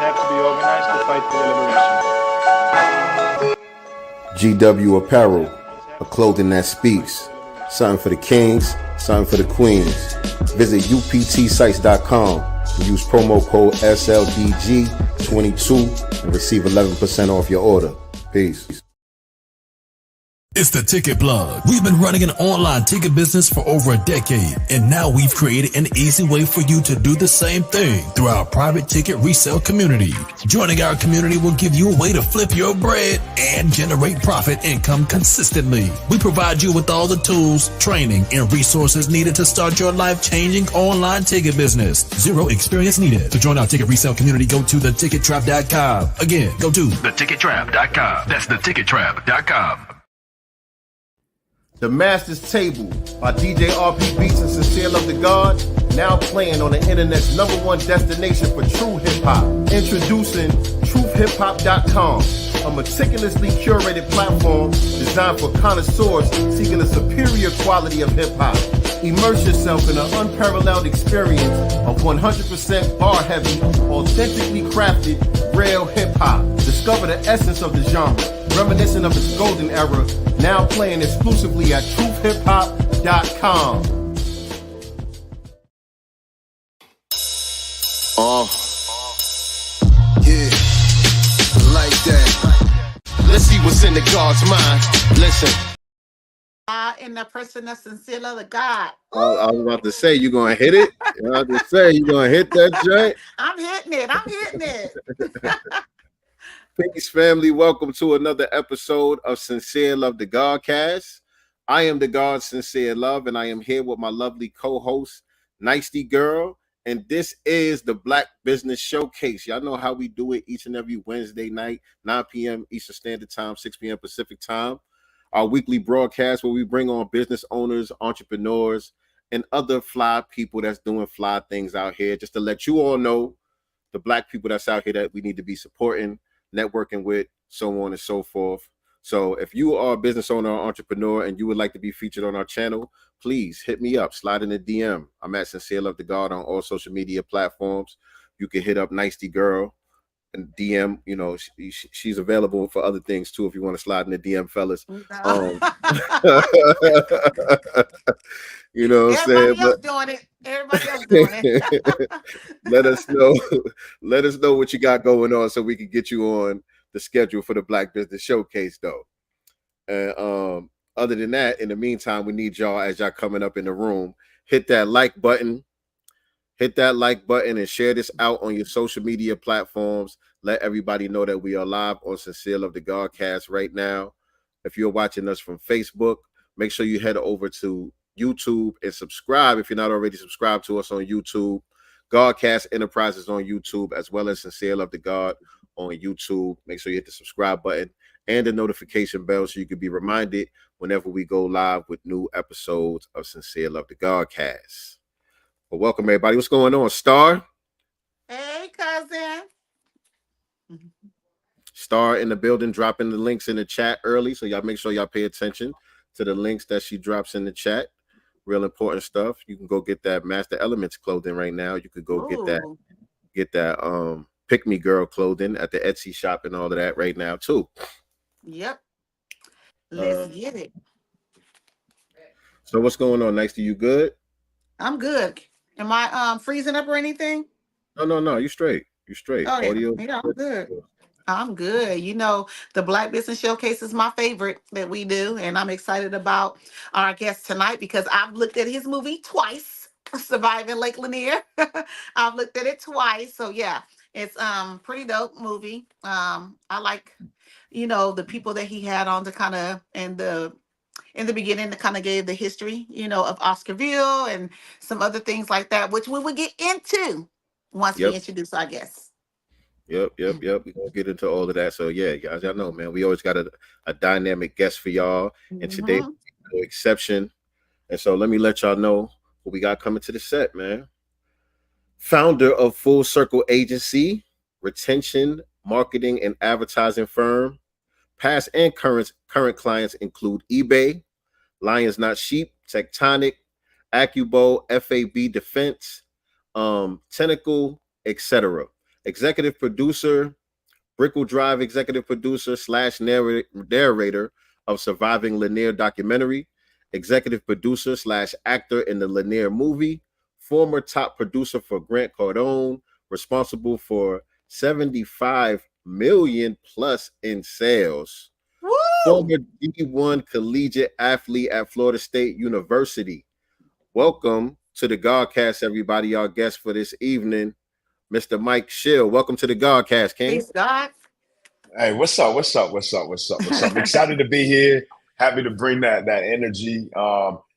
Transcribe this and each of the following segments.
have to be organized to fight for their liberation. GW Apparel, a clothing that speaks. Something for the kings, something for the queens. Visit uptsites.com and use promo code SLDG22 and receive 11% off your order. Peace. It's the Ticket Plug. We've been running an online ticket business for over a decade, and now we've created an easy way for you to do the same thing through our private ticket resale community. Joining our community will give you a way to flip your bread and generate profit income consistently. We provide you with all the tools, training, and resources needed to start your life-changing online ticket business. Zero experience needed. To join our ticket resale community, go to thetickettrap.com. Again, go to thetickettrap.com. That's thetickettrap.com. The Master's Table by DJ RP Beats and Sincere Love to God, now playing on the internet's #1 destination for true hip-hop. Introducing truthhiphop.com, a meticulously curated platform designed for connoisseurs seeking a superior quality of hip-hop. Immerse yourself in an unparalleled experience of 100% bar-heavy, authentically crafted, real hip-hop. Discover the essence of the genre, reminiscent of its golden era, now playing exclusively at truthhiphop.com. Yeah, like that. Let's see what's in the God's mind. Listen. In the person of Sincere Love to God. I was about to say, you gonna hit it? I was about to say, you gonna hit that joint? I'm hitting it. Peace, family. Welcome to another episode of Sincere Love the Godcast. I am the God Sincere Love, and I am here with my lovely co-host, Nicety Girl. And this is the Black Business Showcase. Y'all know how we do it each and every Wednesday night, 9 p.m. Eastern Standard Time, 6 p.m. Pacific Time. Our weekly broadcast where we bring on business owners, entrepreneurs, and other fly people that's doing fly things out here, just to let you all know the Black people that's out here that we need to be supporting, networking with, so on and so forth. So if you are a business owner or entrepreneur and you would like to be featured on our channel, please hit me up, slide in the DM. I'm at Sincere Love to God on all social media platforms. You can hit up Nicety Girl and DM. You know, she's available for other things too if you want to slide in the DM, fellas. You know what I'm saying? Everybody else doing it. Let us know what you got going on so we can get you on the schedule for the Black Business Showcase though. And other than that, in the meantime, we need y'all, as y'all coming up in the room, hit that like button and share this out on your social media platforms. Let everybody know that we are live on Sincere Love the Godcast right now. If you're watching us from Facebook, make sure you head over to YouTube and subscribe if you're not already subscribed to us on YouTube. Godcast Enterprises on YouTube, as well as Sincere Love to God on YouTube. Make sure you hit the subscribe button and the notification bell so you can be reminded whenever we go live with new episodes of Sincere Love to Godcast. Well, welcome everybody. What's going on, Star? Hey, cousin. Star in the building, dropping the links in the chat early, so y'all make sure y'all pay attention to the links that she drops in the chat. Real important stuff. You can go get that Master Elements clothing right now. You could go get that Pick Me Girl clothing at the Etsy shop and all of that right now too. Yep. Let's get it. So what's going on, Nicety? You good? I'm good. Am I freezing up or anything? No. You straight. Oh, Audio. Yeah, I'm good. I'm good. You know, the Black Business Showcase is my favorite that we do, and I'm excited about our guest tonight because I've looked at his movie twice, Surviving Lake Lanier. I've looked at it twice, so yeah, it's pretty dope movie. I like, you know, the people that he had on to kind of in the beginning to kind of gave the history, you know, of Oscarville and some other things like that, which we will get into once we introduce our guests. Yep. We're gonna get into all of that. So yeah, guys, y'all know, man, we always got a dynamic guest for y'all. And today, no exception. And so let me let y'all know what we got coming to the set, man. Founder of Full Circle Agency, retention, marketing, and advertising firm. Past and current clients include eBay, Lions Not Sheep, Tectonic, accubow, F.A.B. Defense, Tenikle, etc. executive producer, BRICKELL Drive executive producer / narrator of Surviving Lanier documentary, executive producer / actor in the Lanier movie, former top producer for Grant Cardone, responsible for 75 million plus in sales. Woo! Former D1 collegiate athlete at Florida State University. Welcome to the Godcast, everybody. Our guest for this evening, Mr. Mike Schill. Welcome to the Godcast, King. Peace, God. Hey, what's up? I'm excited to be here. Happy to bring that energy.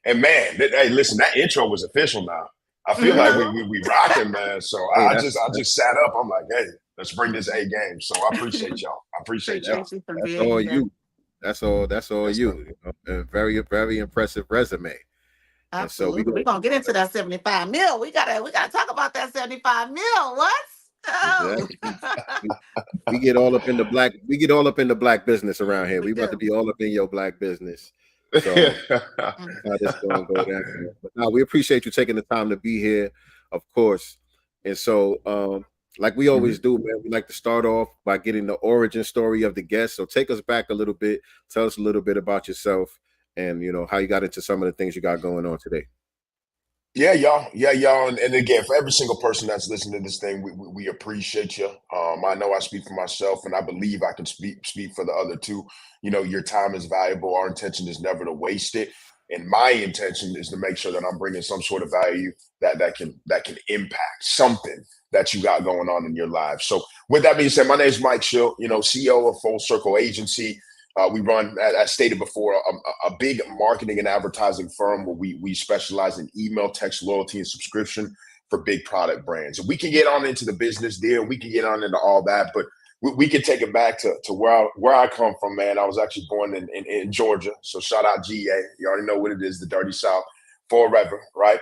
And man, hey, listen, that intro was official now. I feel like we rocking, man. So Hey, I just sat up. I'm like, hey, let's bring this A game. So I appreciate y'all. Appreciate you for That's being all here. you. That's all Yes, you. A very, very impressive resume. Absolutely. We're gonna get into that 75 mil. We gotta talk about that 75 mil. What? Oh. We get all up in the black. We get all up in the black business around here. We about to do. be all up in your black business. So how this gonna go down. But no, we appreciate you taking the time to be here, of course. And so, like we always do, man, we like to start off by getting the origin story of the guest. So take us back a little bit. Tell us a little bit about yourself and how you got into some of the things you got going on today. Yeah, y'all. And again, for every single person that's listening to this thing, we appreciate you. I know I speak for myself, and I believe I can speak for the other two. Your time is valuable. Our intention is never to waste it, and my intention is to make sure that I'm bringing some sort of value that can impact something that you got going on in your life. So, with that being said, my name is Mike Schill. CEO of Full Circle Agency. We run, as stated before, a big marketing and advertising firm where we specialize in email, text, loyalty, and subscription for big product brands. And we can get on into the business deal. We can get on into all that, but we can take it back to where I come from, man. I was actually born in Georgia. So shout out GA. You already know what it is, the Dirty South forever, right?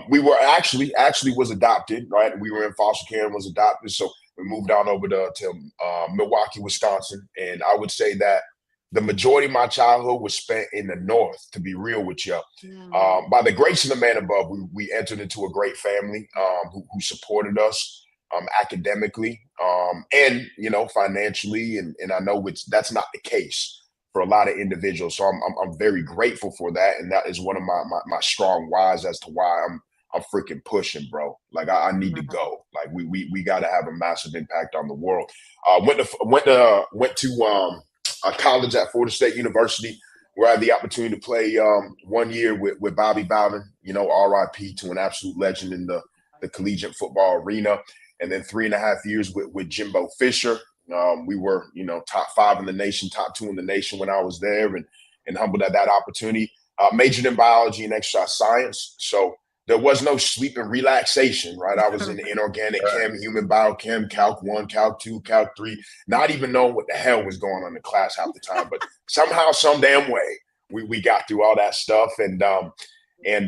We were actually was adopted, right? We were in foster care and was adopted. So we moved on over to Milwaukee, Wisconsin. And I would say that the majority of my childhood was spent in the North, to be real with you. By the grace of the man above, we entered into a great family who supported us academically and, financially. And I know that's not the case for a lot of individuals. So I'm very grateful for that. And that is one of my strong whys as to why I'm freaking pushing, bro. Like I need to go. Like we got to have a massive impact on the world. Went to a college at Florida State University where I had the opportunity to play 1 year with Bobby Bowden, RIP to an absolute legend in the collegiate football arena. And then 3.5 years with Jimbo Fisher. We were, top 5 in the nation, top 2 in the nation when I was there, and humbled at that opportunity. Majored in biology and exercise science. So there was no sleep and relaxation, right? I was in inorganic chem, human biochem, Calc 1, Calc 2, Calc 3, not even knowing what the hell was going on in class half the time. But somehow, some damn way, we got through all that stuff. And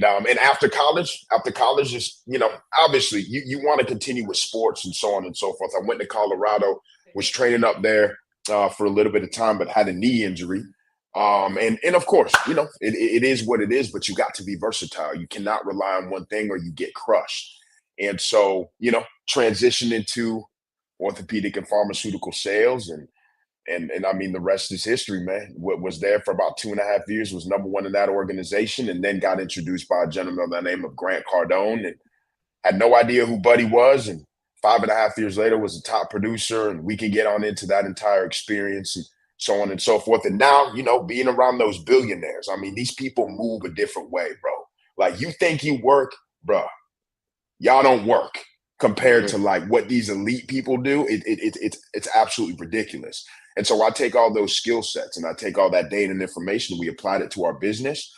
after college, just, obviously you want to continue with sports and so on and so forth. I went to Colorado, was training up there for a little bit of time, but had a knee injury. And of course, it is what it is, but you got to be versatile. You cannot rely on one thing or you get crushed. And so, transitioned into orthopedic and pharmaceutical sales and I mean, the rest is history, man. Was there for about 2.5 years, was number 1 in that organization, and then got introduced by a gentleman by the name of Grant Cardone, and had no idea who Buddy was. And 5.5 years later was a top producer, and we can get on into that entire experience and so on and so forth. And now, being around those billionaires, I mean, these people move a different way, bro. Like, you think you work, bro, y'all don't work compared to like what these elite people do. It's absolutely ridiculous. And so I take all those skill sets and I take all that data and information, we applied it to our business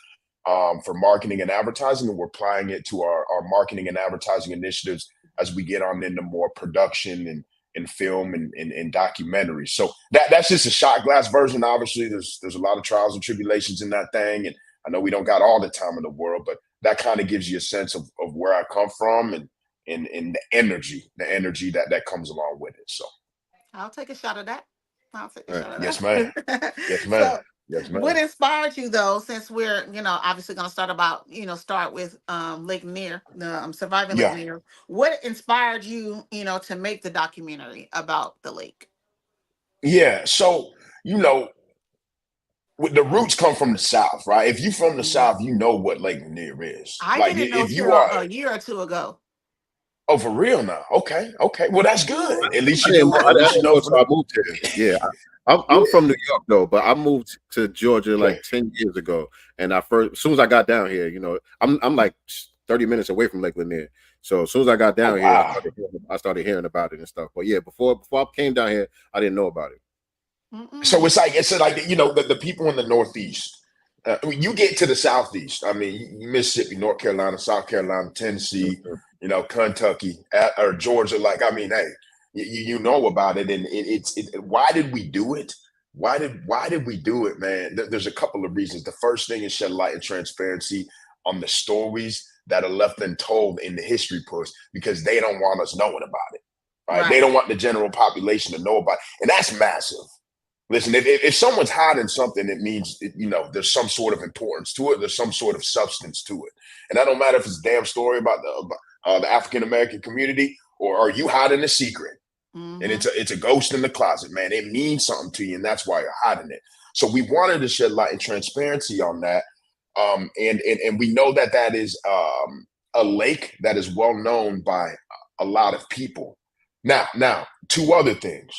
for marketing and advertising, and we're applying it to our marketing and advertising initiatives as we get on into more production and film and documentaries. So that's just a shot glass version. Obviously, there's a lot of trials and tribulations in that thing, and I know we don't got all the time in the world, but that kind of gives you a sense of where I come from and the energy that comes along with it. So I'll take a shot of that. Yes, ma'am. Yes, ma'am. Yes, What ma'am. inspired you though, since we're, obviously gonna start with Lake Near, the surviving Lake Yeah. Near. What inspired you, to make the documentary about the lake? Yeah. So, you know, the roots come from the South, right? If you from the Mhm. South, you know what Lake Lanier is. I Like didn't know if till you are, a year or two ago. oh, for real now. Okay. Okay. Well, that's Mhm. good. At least I you didn't do, know. at I least you didn't know know for until the, I moved here. Yeah, I'm yeah. from New York though, but I moved to Georgia Okay. like 10 years ago. And as soon as I got down here, I'm like 30 minutes away from Lake Lanier. So as soon as I got Oh, down here, wow. I started hearing about it and stuff. But yeah, before I came down here, I didn't know about it. So Mm-mm. it's like the people in the Northeast. When you get to the Southeast, I mean, Mississippi, North Carolina, South Carolina, Tennessee, Mhm. Kentucky, or Georgia. Like, I mean, hey, you know about it, and why did we do it? Why did we do it, man? There's a couple of reasons. The first thing is shed light and transparency on the stories that are left untold in the history books because they don't want us knowing about it, right? They Right. don't want the general population to know about it, and that's massive. Listen, if someone's hiding something, it means there's some sort of importance to it. There's some sort of substance to it, and that don't matter if it's a damn story about the African American community or are you hiding a secret, and Mm-hmm. it's a ghost in the closet, man. It means something to you, and that's why you're hiding it. So we wanted to shed light and transparency on that, and we know that is a lake that is well known by a lot of people. Now, two other things.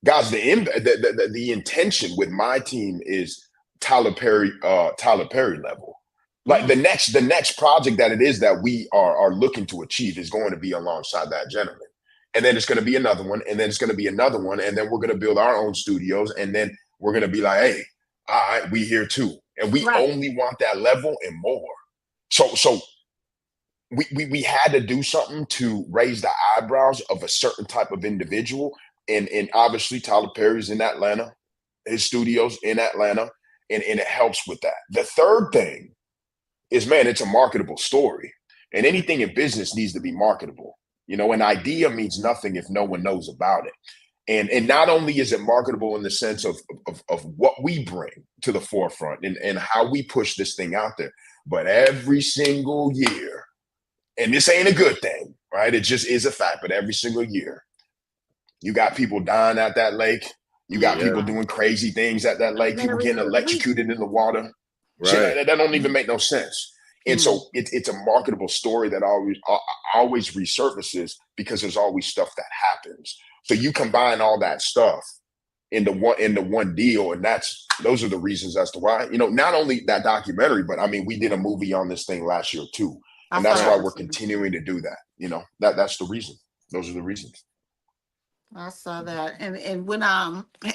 Guys, the intention with my team is Tyler Perry level. Like Mm. the next project that it is that we are looking to achieve is going to be alongside that gentleman. And then it's going to be another one, and then it's going to be another one, and then we're going to build our own studios, and then we're going to be like, hey, all right, we here too. And we Right. only want that level and more. So we had to do something to raise the eyebrows of a certain type of individual. And obviously Tyler Perry's in Atlanta, his studio's in Atlanta, and it helps with that. The third thing is, man, it's a marketable story. And anything in business needs to be marketable. An idea means nothing if no one knows about it. And not only is it marketable in the sense of what we bring to the forefront and how we push this thing out there, but every single year, and this ain't a good thing, right? It just is a fact. But every single year, you got people dying at that lake. You got Yeah, people Mm-hmm. doing crazy things at that lake. People Very getting sweet. electrocuted in the water. Shit, right. that don't even make no sense. And so Mm. it's a marketable story that always resurfaces because there's always stuff that happens. So you combine all that stuff into one deal, and those are the reasons as to why. Not only that documentary, but I mean, we did a movie on this thing last year too, I and saw that's that why one we're too. continuing to do that. That's the reason. Those are the reasons. I saw that, and when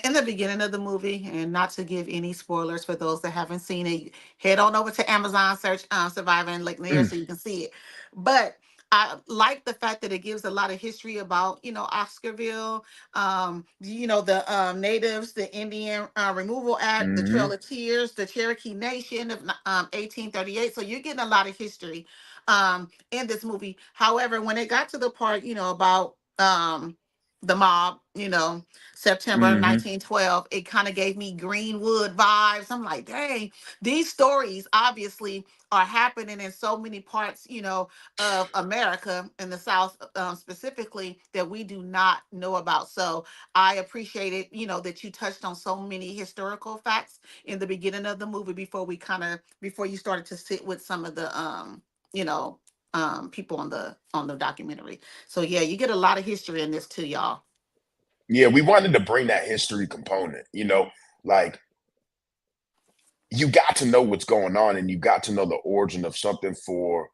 in the beginning of the movie, and not to give any spoilers for those that haven't seen it, head on over to Amazon, search "Surviving Lake Nair" Mm, so you can see it. But I like the fact that it gives a lot of history about Oscarville, the natives, the Indian Removal Act, the hmm Trail of Tears, the Cherokee Nation of 1838. So you're getting a lot of history in this movie. However, when it got to the part about the mob, September hmm 1912, it kind of gave me Greenwood vibes. I'm like, dang, these stories obviously are happening in so many parts, of America in the South, specifically, that we do not know about. So I appreciate it, that you touched on so many historical facts in the beginning of the movie before you started to sit with some of the you know, people on the documentary. So yeah, you get a lot of history in this too, y'all. Yeah, we wanted to bring that history component. Like you got to know what's going on, and you got to know the origin of something for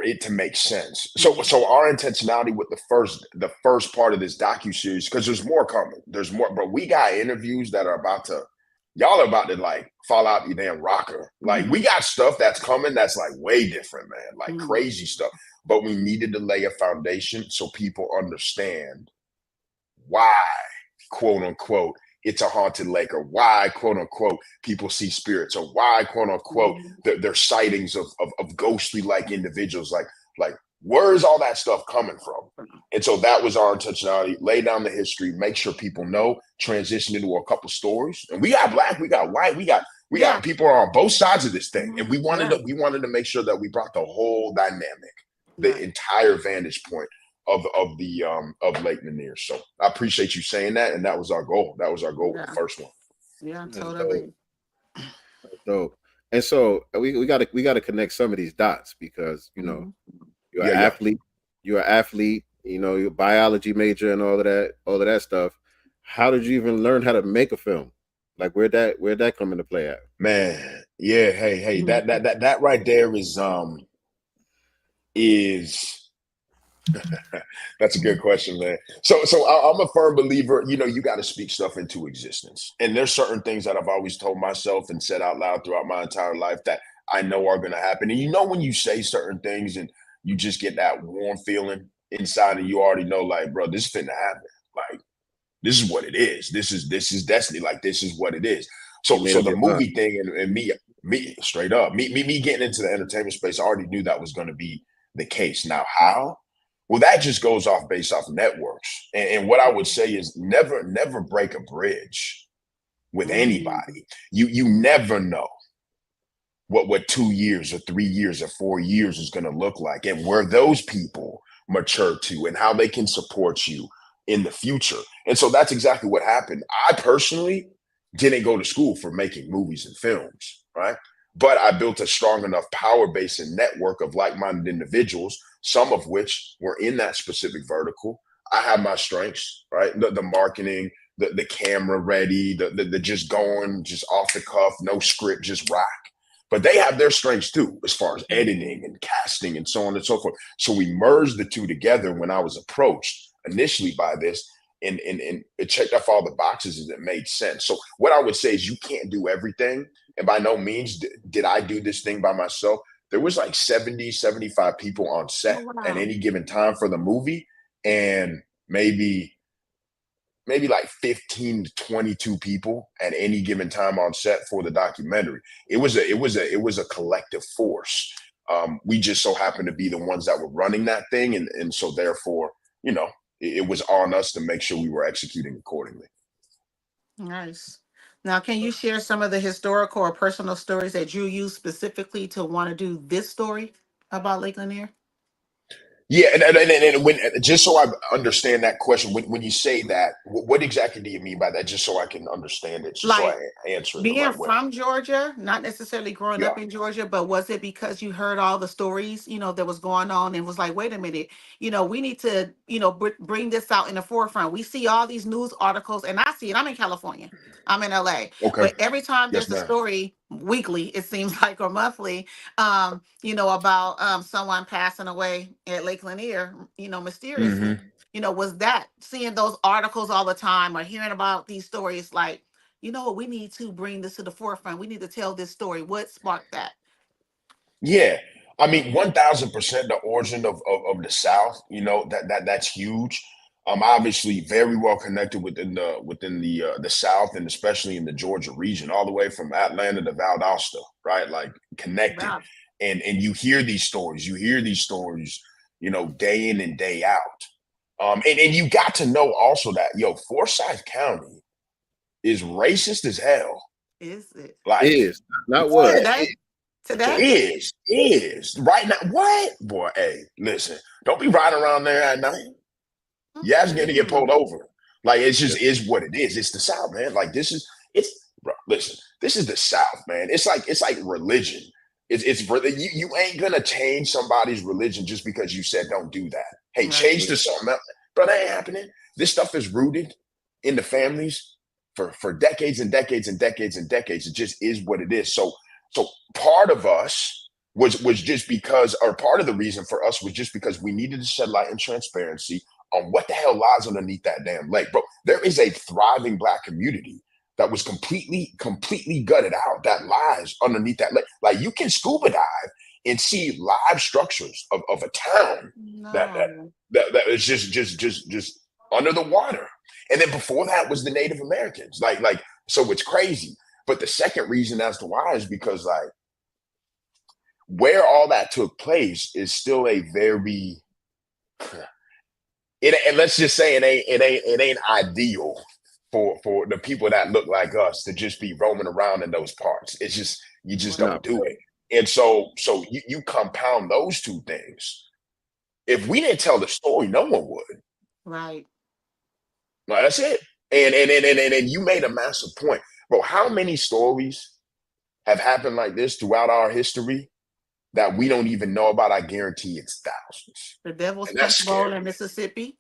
it to make sense. So Mhm. so our intentionality with the first part of this docu-series, because there's more coming. There's more, but we got interviews that are y'all are about to like fall out your damn rocker. Like we Mhm. got stuff that's coming that's like way different, man. Like Mhm. crazy stuff. But we needed to lay a foundation so people understand why, quote unquote, it's a haunted lake, or why, quote unquote, people see spirits, or why, quote unquote, Mhm. there's sightings of ghostly like individuals. Like, where's all that stuff coming from? And so that was our intentionality. Lay down the history, make sure people know, transition into a couple stories. And we got black, we got white, we got Yeah. people on both sides of this thing. Mhm. And we wanted Yeah. to make sure that we brought the whole dynamic, the Right. entire vantage point of Lake Lanier. So I appreciate you saying that. And that was our goal. That was our goal with the Yeah. first one. Yeah, That's totally. dope. And so we gotta connect some of these dots because Mhm. you're Yeah, an yeah. athlete, you're a biology major and all of that stuff. How did you even learn how to make a film? Like where'd that come into play at? Man, yeah, hey, Mhm. that right there is that's a good question, man. So I'm a firm believer, you got to speak stuff into existence. And there's certain things that I've always told myself and said out loud throughout my entire life that I know are going to happen. And when you say certain things and you just get that warm feeling inside and you already know, like, bro, this is finna happen. Like, this is what it is. This is destiny. Like, this is what it is. You So made up the your mind. movie thing and me straight up, me getting into the entertainment space, I already knew that was going to be the case. Now, how? Well, that just goes off based off networks. And what I would say is never break a bridge with Mhm. anybody. You never know what 2 years or 3 years or 4 years is going to look like and where those people mature to and how they can support you in the future. And so that's exactly what happened. I personally didn't go to school for making movies and films, right? But I built a strong enough power base and network of like-minded individuals, some of which were in that specific vertical. I have my strengths, right? The marketing, the camera ready, the just going, just off the cuff, no script, just rock. But they have their strengths too, as far as editing and casting and so on and so forth. So we merged the two together when I was approached initially by this, and it checked off all the boxes and it made sense. So what I would say is you can't do everything. And by no means did I do this thing by myself. There was like 70, 75 people on set Oh, at wow. any given time for the movie. And maybe like 15 to 22 people at any given time on set for the documentary. It was a collective force. We just so happened to be the ones that were running that thing, and so therefore, it was on us to make sure we were executing accordingly. Nice. Now, can you share some of the historical or personal stories that drew you specifically to want to do this story about Lake Lanier? Yeah, and when just so I understand that question, when you say that, what exactly do you mean by that? Just so I can understand it, just so Like, I answer it the being right way. from Georgia, not necessarily growing Yeah. up in Georgia, but was it because you heard all the stories, that was going on and was like, wait a minute, we need to, bring this out in the forefront. We see all these news articles and I see it. I'm in California. I'm in LA. Okay. But every time Yes, there's a ma'am. story weekly, it seems like, or monthly, about someone passing away at Lake Lanier, mysteriously. Hmm. Was that seeing those articles all the time or hearing about these stories like, you know what, we need to bring this to the forefront. We need to tell this story. What sparked that? Yeah, I mean, 1000% the origin of the South. That's huge. Obviously very well connected within the South and especially in the Georgia region, all the way from Atlanta to Valdosta, right? Like connected, Wow. and you hear these stories. You hear these stories, day in and day out. And you got to know also that Forsyth County is racist as hell. Is it? Like Is not what? was. Today? Today? Is right now. What, boy? Hey, listen, don't be riding around there at night. Yeah, it's gonna get Mm-mm. pulled over. Like it's Yes. just is what it is. It's the South, man. Like it's bro, listen, this is the South, man. It's like religion. You ain't gonna change somebody's religion just because you said don't do that. Hey, Right. change to something else. Bro, that ain't happening. This stuff is rooted in the families for decades and decades and decades and decades. It just is what it is. So part of us was just because, or part of the reason for us was just because we needed to shed light and transparency on what the hell lies underneath that damn lake, bro. There is a thriving Black community that was completely gutted out that lies underneath that lake. Like you can scuba dive and see live structures of a town that that No. that is just under the water. And then before that was the Native Americans. Like so it's crazy. But the second reason as to why is because like where all that took place is still a very and let's just say it ain't ideal for the people that look like us to just be roaming around in those parts. It's just you just No. don't do it. And so you compound those two things. If we didn't tell the story, no one would. Right. Like, that's it. And you made a massive point, bro. How many stories have happened like this throughout our history that we don't even know about? I guarantee it's thousands, The Devil's and that's Punch Bowl in scary. Mississippi,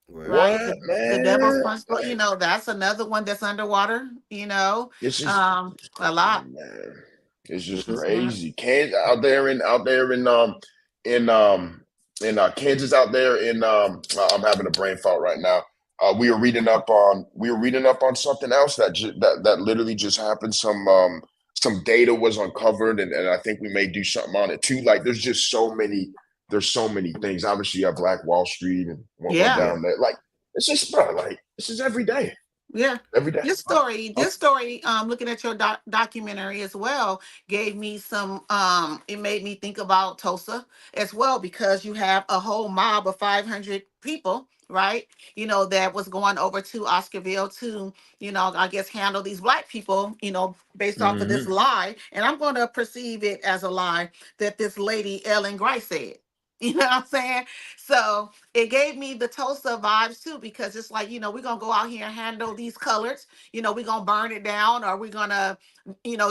right? What, The Devil's man? Punch Bowl, that's another one that's underwater, It's just a lot. man, it's just Mhm. crazy. Kansas out there in Kansas out there in I'm having a brain fart right now. We were reading up on something else that literally just happened. Some data was uncovered, and I think we may do something on it too. Like there's so many things. Obviously, you have Black Wall Street and what went Yeah. down there. Like it's just, bro, like this is every day. Yeah. Every day. This story, looking at your documentary as well, gave me some, it made me think about Tulsa as well, because you have a whole mob of 500 people, right? That was going over to Oscarville to, I guess, handle these black people, based off of this lie. And I'm going to perceive it as a lie that this lady, Ellen Grice, said. You know what I'm saying? So it gave me the Tulsa vibes too, because it's like, we're going to go out here and handle these colors, we're going to burn it down, or we're going to,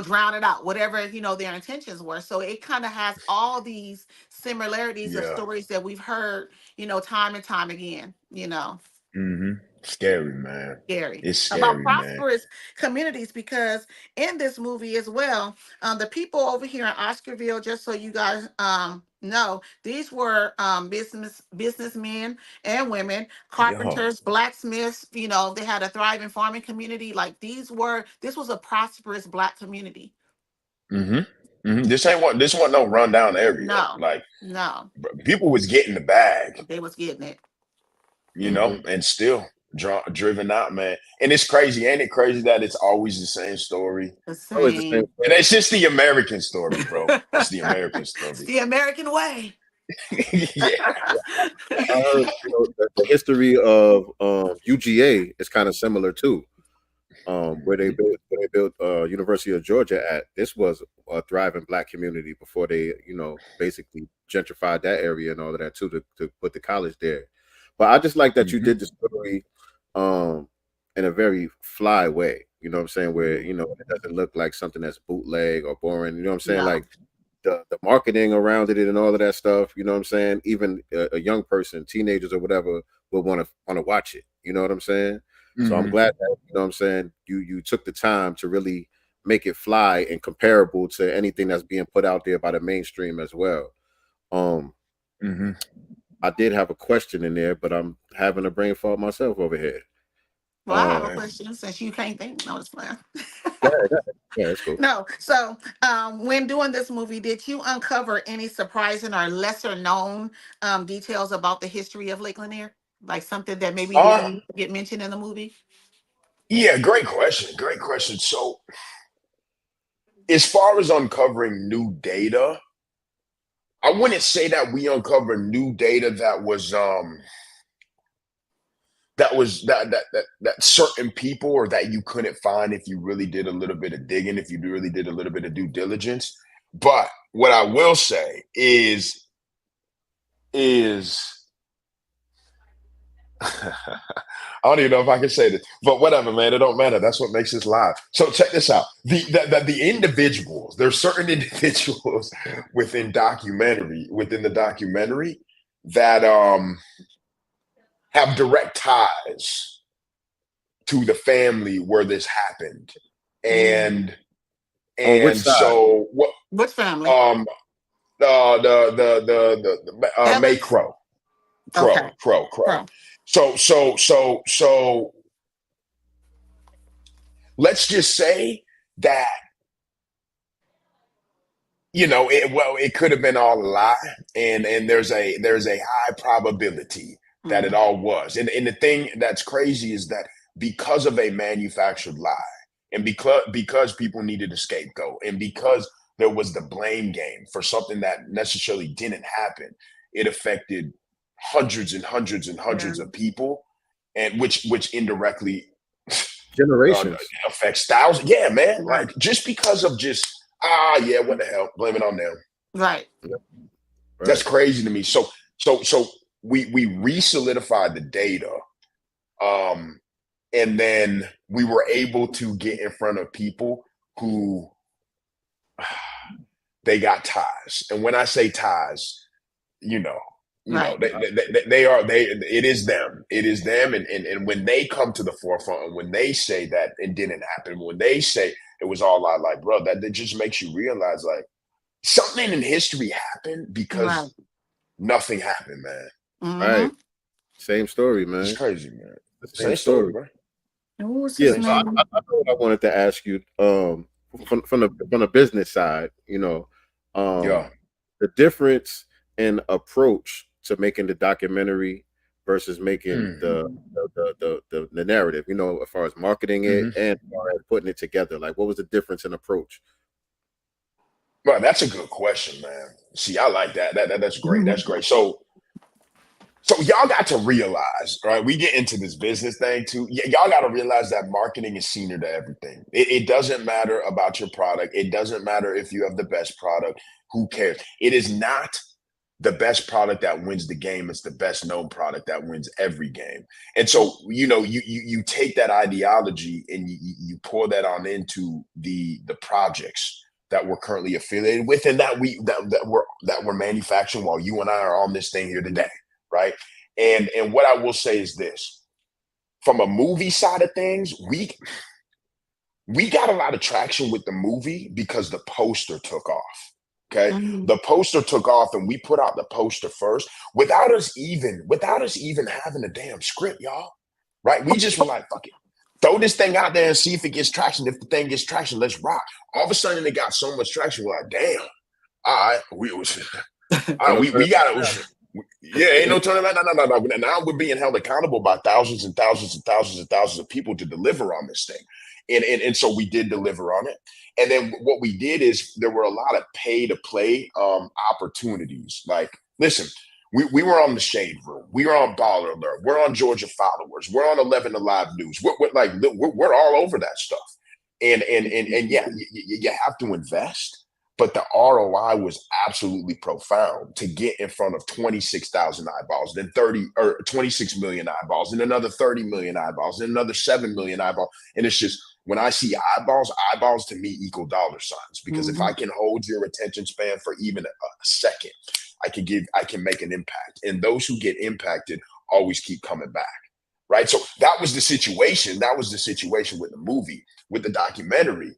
drown it out, whatever, their intentions were. So it kind of has all these similarities of Yeah. stories that we've heard, time and time again, Scary, man. scary It's about scary, man. prosperous communities, because in this movie as well, the people over here in Oscarville, just so you guys know, these were businessmen and women, carpenters, blacksmiths. They had a thriving farming community. Like this was a prosperous black community. This wasn't no rundown area. No, Like no, people was getting the bag, they was getting it. and still driven out, man. And it's crazy. Ain't it crazy that it's always the same story? The Always the same. same. And it's just the American story, bro. It's the American It's story. the American way. Yeah. I heard the history of UGA is kind of similar too. Where they built University of Georgia at. This was a thriving black community before they, basically gentrified that area and all of that too to put the college there. But I just like that you did the story in a very fly way. You know what I'm saying? Where, it doesn't look like something that's bootleg or boring. You know what I'm saying? No. Like the marketing around it and all of that stuff. You know what I'm saying? Even a young person, teenagers or whatever, will want to watch it. You know what I'm saying? So I'm glad that, you know what I'm saying, you took the time to really make it fly and comparable to anything that's being put out there by the mainstream as well. I did have a question in there, but I'm having a brain fart myself over here. Well, I have a question since you can't think. No, it's fine. Yeah, that's cool. No. So, when doing this movie, did you uncover any surprising or lesser known details about the history of Lake Lanier? Like something that maybe didn't get mentioned in the movie? Yeah, great question. Great question. So as far as uncovering new data, I wouldn't say that we uncovered new data that certain people, or that you couldn't find if you really did a little bit of digging, if you really did a little bit of due diligence. But what I will say is I don't even know if I can say this, but whatever, man. It don't matter. That's what makes this live. So check this out. The individuals, there's certain individuals within the documentary that have direct ties to the family where this happened. And On which side? so what? Which family? May Crow. Okay. Crow. So let's just say that, it could have been all a lie, and there's a high probability that it all was. And the thing that's crazy is that because of a manufactured lie, and because people needed a scapegoat, and because there was the blame game for something that necessarily didn't happen, it affected hundreds and hundreds and hundreds of people, and which indirectly Generations. affects thousands. Yeah, man. Like just because of just yeah, what the hell? Blame it on them. Right. That's crazy to me. So we re-solidified the data, and then we were able to get in front of people who they got ties. And when I say ties, you know, it is them. It is them. And when they come to the forefront, and when they say that it didn't happen, when they say it was all I like, bro, that just makes you realize like something in history happened because nothing happened, man. Right. Same story, man. It's crazy, man. Same story, bro. Yeah, so I know what I wanted to ask you from the business side, you know, the difference in approach to making the documentary versus making the narrative, you know, as far as marketing it and as far as putting it together. Like, what was the difference in approach? Well, that's a good question, man. See, I like that. That's great. That's great. So y'all got to realize, right? We get into this business thing too. Y'all got to realize that marketing is senior to everything. It doesn't matter about your product. It doesn't matter if you have the best product. Who cares? It is not the best product that wins the game. It's the best known product that wins every game. And so, you know, you take that ideology and you pour that on into the projects that we're currently affiliated with, and that we're manufacturing while you and I are on this thing here today, right? And what I will say is this: from a movie side of things, we got a lot of traction with the movie because the poster took off. Okay, the poster took off, and we put out the poster first without us even having a damn script, y'all. Right? We just were like, fuck it. Throw this thing out there and see if it gets traction. If the thing gets traction, let's rock. All of a sudden, it got so much traction. We're like, damn. All right, we got it. Yeah, ain't no turning back. No. Now we're being held accountable by thousands and thousands and thousands and thousands of people to deliver on this thing. And so we did deliver on it. And then what we did is there were a lot of pay to play opportunities. Like, listen, we were on the Shade Room. We were on Baller Alert. We're on Georgia Followers. We're on 11 Alive News. We're all over that stuff. And yeah, you have to invest, but the ROI was absolutely profound to get in front of 26,000 eyeballs, then 26 million eyeballs, and another 30 million eyeballs, and another 7 million eyeballs. And it's just, when I see eyeballs to me equal dollar signs, because if I can hold your attention span for even a second, I can make an impact. And those who get impacted always keep coming back. Right. So that was the situation. That was the situation with the movie. With the documentary,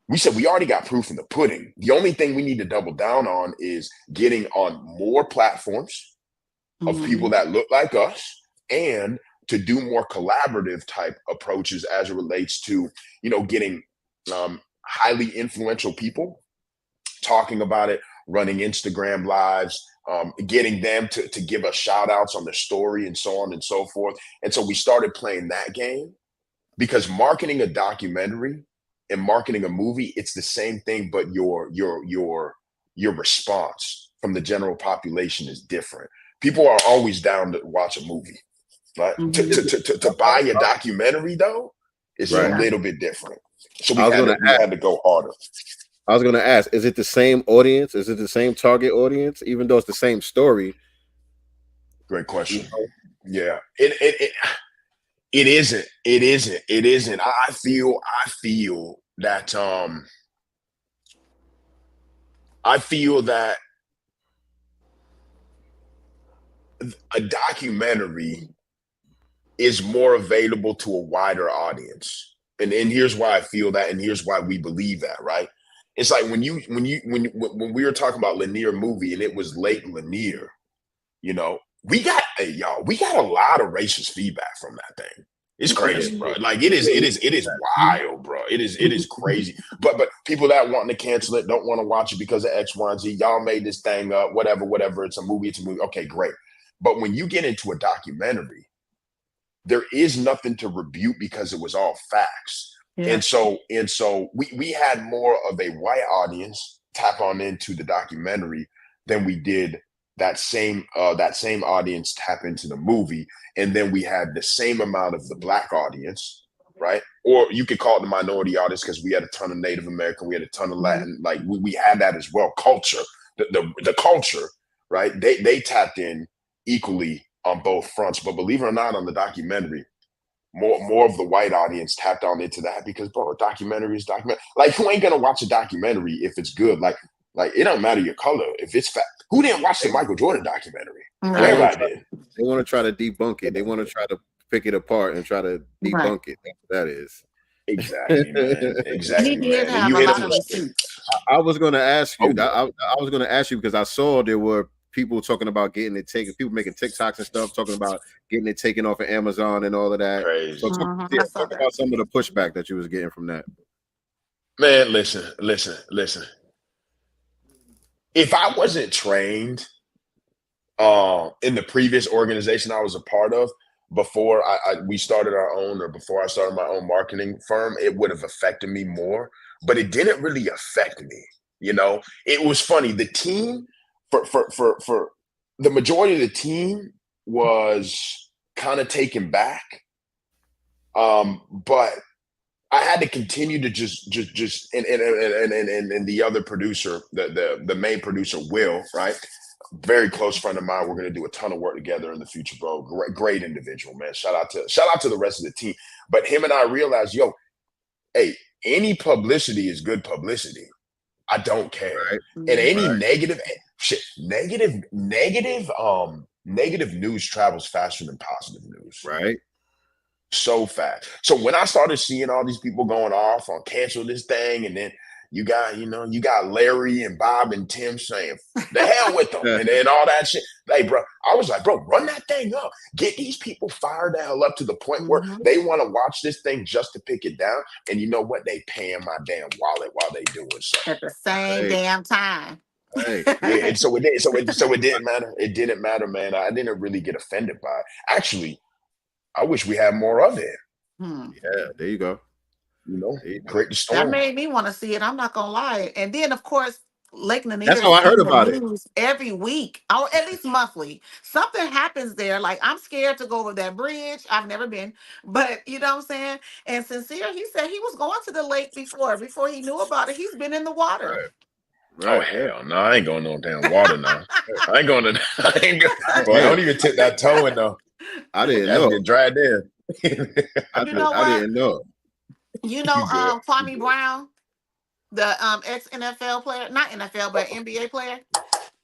we said we already got proof in the pudding. The only thing we need to double down on is getting on more platforms of people that look like us, and to do more collaborative type approaches as it relates to, you know, getting highly influential people talking about it, running Instagram lives, getting them to give us shout outs on their story, and so on and so forth. And so we started playing that game, because marketing a documentary and marketing a movie, it's the same thing, but your response from the general population is different. People are always down to watch a movie, right? To buy a documentary though, it's a little bit different. So we had to go harder. I was going to ask, is it the same audience? Is it the same target audience, even though it's the same story? Great question. Yeah, it isn't. It isn't. I feel that a documentary is more available to a wider audience. And here's why I feel that, and here's why we believe that, right? It's like when we were talking about Lanier movie, and it was late Lanier, you know, we got a lot of racist feedback from that thing. It's crazy, bro. Like it is wild, bro. It is crazy. But people that want to cancel it don't want to watch it because of X, Y, and Z. Y'all made this thing up, whatever. It's a movie. Okay, great. But when you get into a documentary, there is nothing to rebuke because it was all facts. Yeah. And so we had more of a white audience tap on into the documentary than we did that same audience tap into the movie, and then we had the same amount of the Black audience, right? Or you could call it the minority audience, because we had a ton of Native American, we had a ton of Latin, like we had that as well. Culture, the culture, right? They tapped in equally on both fronts. But believe it or not, on the documentary, more of the white audience tapped on into that, because bro, a documentary is documentary. Like, who ain't gonna watch a documentary if it's good? Like it don't matter your color if it's fat. Who didn't watch the Michael Jordan documentary? Right. Everybody did. They want to try to debunk it. They want to try to pick it apart and try to debunk it. That's what that is. Exactly, man. Exactly, He did man. And have you a hit lot him of with receipts. I was going to ask you. Oh, yeah. I was going to ask you because I saw there were people talking about getting it taken. People making TikToks and stuff talking about getting it taken off of Amazon and all of that. Crazy. So I saw talk that. about some of the pushback that you was getting from that. Man, listen. If I wasn't trained in the previous organization I was a part of before we started our own, or before I started my own marketing firm, it would have affected me more. But it didn't really affect me. You know, it was funny. The team for the majority of the team was kind of taken back. But I had to continue to just and the other producer, the main producer, Will, right? Very close friend of mine. We're gonna do a ton of work together in the future, bro. Great individual, man. Shout out to the rest of the team. But him and I realized, yo, hey, any publicity is good publicity. I don't care. Right. And any negative news travels faster than positive news. Right. So fast. So when I started seeing all these people going off on cancel this thing, and then you got Larry and Bob and Tim saying the hell with them and all that shit. Hey, bro, I was like, bro, run that thing up. Get these people fired the hell up to the point where they want to watch this thing just to pick it down. And you know what? They paying my damn wallet while they doing so. At the same damn time. Hey. Yeah, and so it didn't matter. It didn't matter, man. I didn't really get offended by it. Actually, I wish we had more of it. Yeah, there you go. You know, create the storm. That made me want to see it. I'm not gonna lie. And then, of course, Lake Lanier. That's how I heard about it. Every week, or at least monthly. Something happens there. Like, I'm scared to go over that bridge. I've never been, but you know what I'm saying. And Sincere, he said he was going to the lake before he knew about it. He's been in the water. Right. Oh hell no! I ain't going no damn water now. I ain't going to. Boy, don't even tip that toe in though. I didn't know. Get dried in. I didn't know. You know, Kwame Brown, the ex-NFL player, not NFL, but NBA player.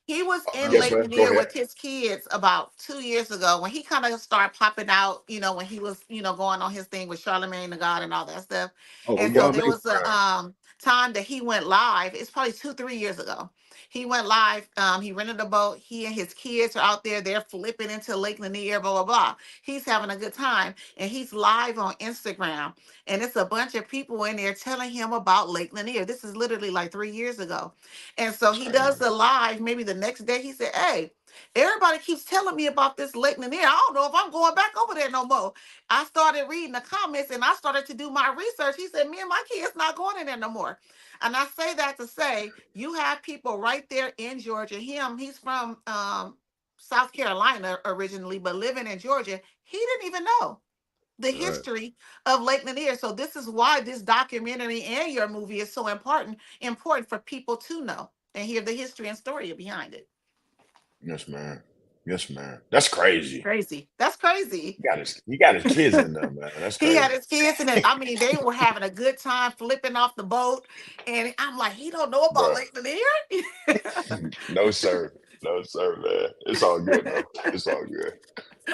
He was in Lake Lanier with his kids about 2 years ago when he kind of started popping out, you know, when he was, you know, going on his thing with Charlemagne the God and all that stuff. And so there was a time that he went live. It's probably 2-3 years ago. He went live. He rented a boat. He and his kids are out there. They're flipping into Lake Lanier, blah, blah, blah. He's having a good time. And he's live on Instagram. And it's a bunch of people in there telling him about Lake Lanier. This is literally like 3 years ago. And so he does the live. Maybe the next day he said, hey, everybody keeps telling me about this Lake Lanier. I don't know if I'm going back over there no more. I started reading the comments and I started to do my research. He said, me and my kids not going in there no more. And I say that to say, you have people right there in Georgia. He's from South Carolina originally, but living in Georgia. He didn't even know the history of Lake Lanier. So this is why this documentary and your movie is so important for people to know and hear the history and story behind it. Yes, man. That's crazy. That's crazy. He got his kids in there, man. That's crazy. He had his kids in it. I mean, they were having a good time flipping off the boat. And I'm like, he don't know about Lake Lanier? No, sir, man. It's all good, though. It's all good.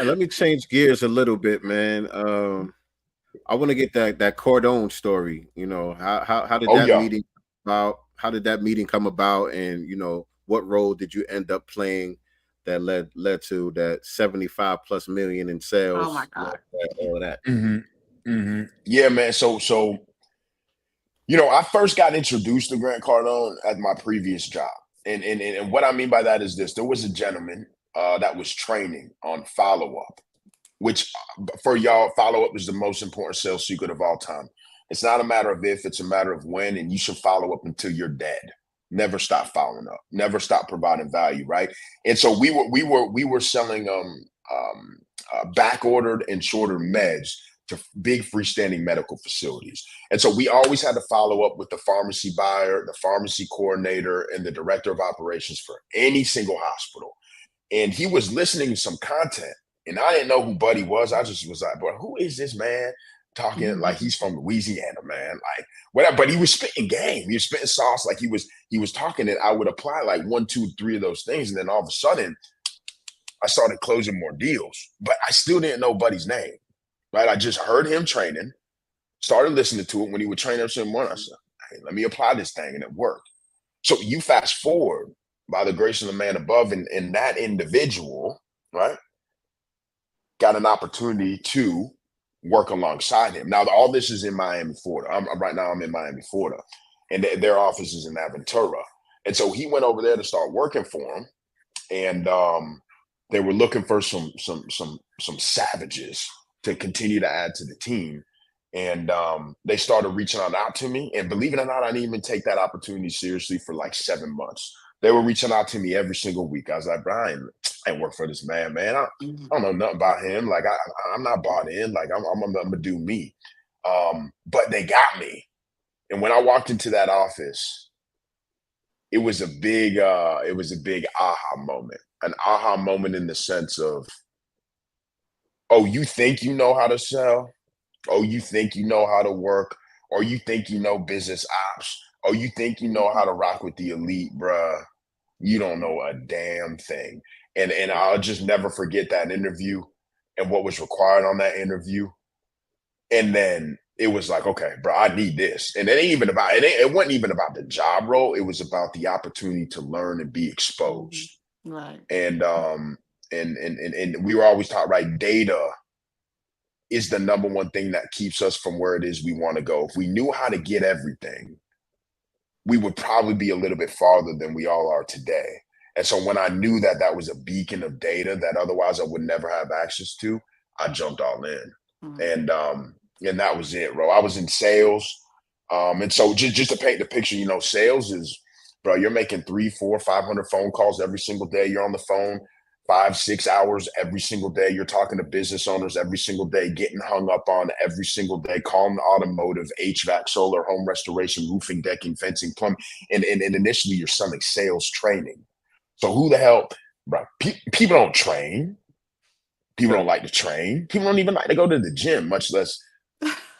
Let me change gears a little bit, man. I want to get that CARDONE story. You know, how did that meeting come about? How did that meeting come about? And, you know, what role did you end up playing that led to that 75+ million in sales? Oh my God. All of that. Yeah, man. So, you know, I first got introduced to Grant Cardone at my previous job. And what I mean by that is this. There was a gentleman that was training on follow-up, which for y'all, follow-up is the most important sales secret of all time. It's not a matter of if, it's a matter of when, and you should follow up until you're dead. never stopped following up, never stopped providing value, right? And so we were selling back ordered and shorter meds to big freestanding medical facilities. And so we always had to follow up with the pharmacy buyer, the pharmacy coordinator, and the director of operations for any single hospital. And he was listening to some content, and I didn't know who Buddy was. I just was like, "Boy, who is this man talking like he's from Louisiana, man?" Like whatever. But he was spitting game. He was spitting sauce. Like he was talking, and I would apply like 1, 2, 3 of those things, and then all of a sudden, I started closing more deals. But I still didn't know Buddy's name, right? I just heard him training, started listening to it when he would train us in one. I said, "Hey, let me apply this thing," and it worked. So you fast forward by the grace of the man above, and that individual, right, got an opportunity to work alongside him. Now, all this is in Miami, Florida. Right now I'm in Miami, Florida, and their office is in Aventura. And so he went over there to start working for him, and they were looking for some savages to continue to add to the team. And they started reaching out to me. And believe it or not, I didn't even take that opportunity seriously for like 7 months. They were reaching out to me every single week. I was like, "Brian, I ain't work for this man. I don't know nothing about him. Like, I'm not bought in. Like, I'm gonna do me." But they got me. And when I walked into that office, it was a big aha moment. An aha moment in the sense of, oh, you think you know how to sell? Oh, you think you know how to work? Or you think you know business ops? Or you think you know how to rock with the elite, bruh? You don't know a damn thing. And I'll just never forget that interview and what was required on that interview. And then it was like, okay, bro, I need this. And it wasn't even about the job role. It was about the opportunity to learn and be exposed. Right. And we were always taught, right, data is the number one thing that keeps us from where it is we want to go. If we knew how to get everything, we would probably be a little bit farther than we all are today. And so when I knew that that was a beacon of data that otherwise I would never have access to, I jumped all in. And that was it, bro. I was in sales. And so just to paint the picture, sales is, bro, you're making 300, 400, 500 phone calls every single day. You're on the phone 5, 6 hours every single day. You're talking to business owners every single day, getting hung up on every single day, calling automotive, HVAC, solar, home restoration, roofing, decking, fencing, plumbing. And initially you're selling sales training. So who the hell, bro, people don't train. People don't like to train. People don't even like to go to the gym, much less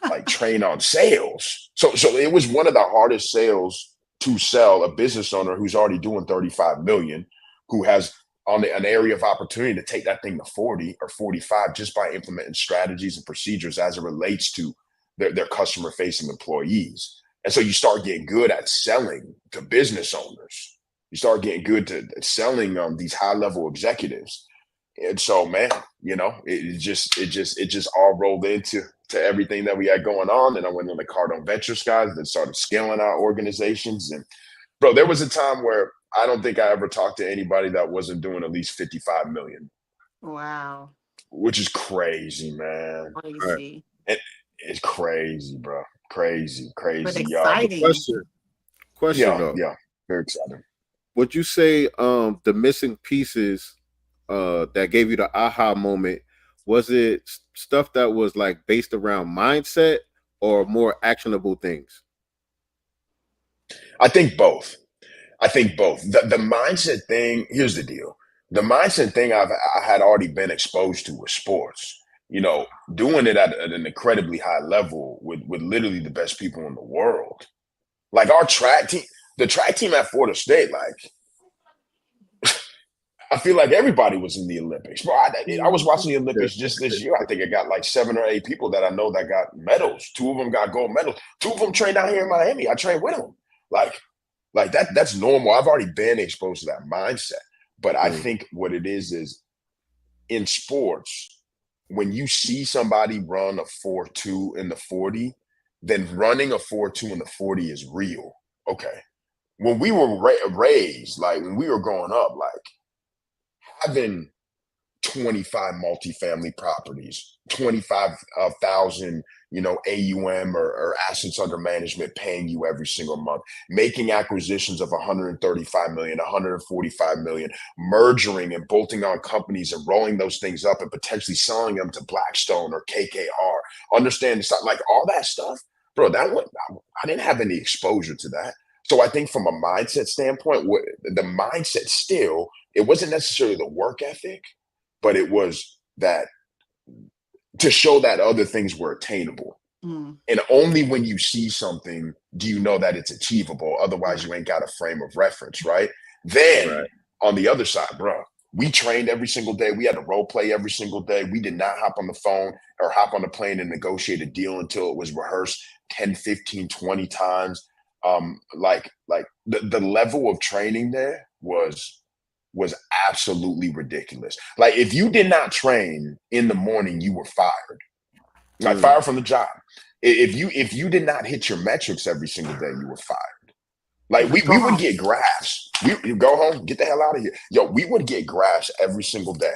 like train on sales. So it was one of the hardest sales to sell a business owner who's already doing 35 million, who has on an area of opportunity to take that thing to 40 or 45 just by implementing strategies and procedures as it relates to their customer facing employees. And so you start getting good at selling to business owners. You start getting good to selling these high level executives. And so, man, it just all rolled into everything that we had going on. And I went on the Cardone Ventures guys that started scaling our organizations. And bro, there was a time where I don't think I ever talked to anybody that wasn't doing at least 55 million. Wow. Which is crazy, man. Crazy. It's crazy, bro. Crazy. But exciting. Question though. Yeah. Very exciting. Would you say the missing pieces that gave you the aha moment, was it stuff that was like based around mindset or more actionable things? I think both. The mindset thing, here's the deal. The mindset thing I had already been exposed to with sports, doing it at an incredibly high level with literally the best people in the world. Like our track team, the track team at Florida State, like, I feel like everybody was in the Olympics. Bro, I was watching the Olympics just this year. I think I got like 7 or 8 people that I know that got medals. 2 of them got gold medals. 2 of them trained out here in Miami. I trained with them. Like that's normal. I've already been exposed to that mindset. But I think what it is in sports, when you see somebody run a 4.2 in the 40, then running a 4.2 in the 40 is real. Okay. When we were raised, like when we were growing up, like having 25 multifamily properties, 25,000, AUM or assets under management paying you every single month, making acquisitions of 135 million, 145 million, merging and bolting on companies and rolling those things up and potentially selling them to Blackstone or KKR. Understand this, like all that stuff, bro. I didn't have any exposure to that. So I think from a mindset standpoint, the mindset still, it wasn't necessarily the work ethic, but it was that to show that other things were attainable. And only when you see something do you know that it's achievable. Otherwise, you ain't got a frame of reference, right? Then on the other side, bro, we trained every single day. We had to role play every single day. We did not hop on the phone or hop on the plane and negotiate a deal until it was rehearsed 10, 15, 20 times. Like the level of training there was absolutely ridiculous. Like if you did not train in the morning, you were fired. Like fired from the job. If you did not hit your metrics every single day, you were fired. Like we would get graphs. You go home, get the hell out of here. Yo, we would get graphs every single day.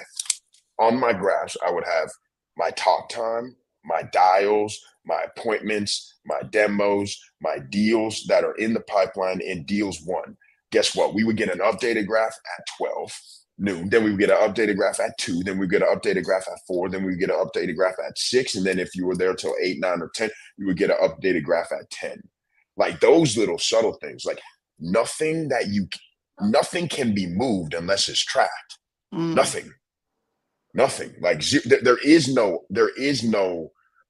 On my graphs, I would have my talk time, my dials, my appointments, my demos, my deals that are in the pipeline, and deals won. Guess what? We would get an updated graph at 12 noon. Then we would get an updated graph at 2. Then we get an updated graph at 4. Then we get an updated graph at 6. And then if you were there till 8, 9, or 10, you would get an updated graph at 10. Like those little subtle things, like nothing can be moved unless it's tracked. Nothing. Like there is no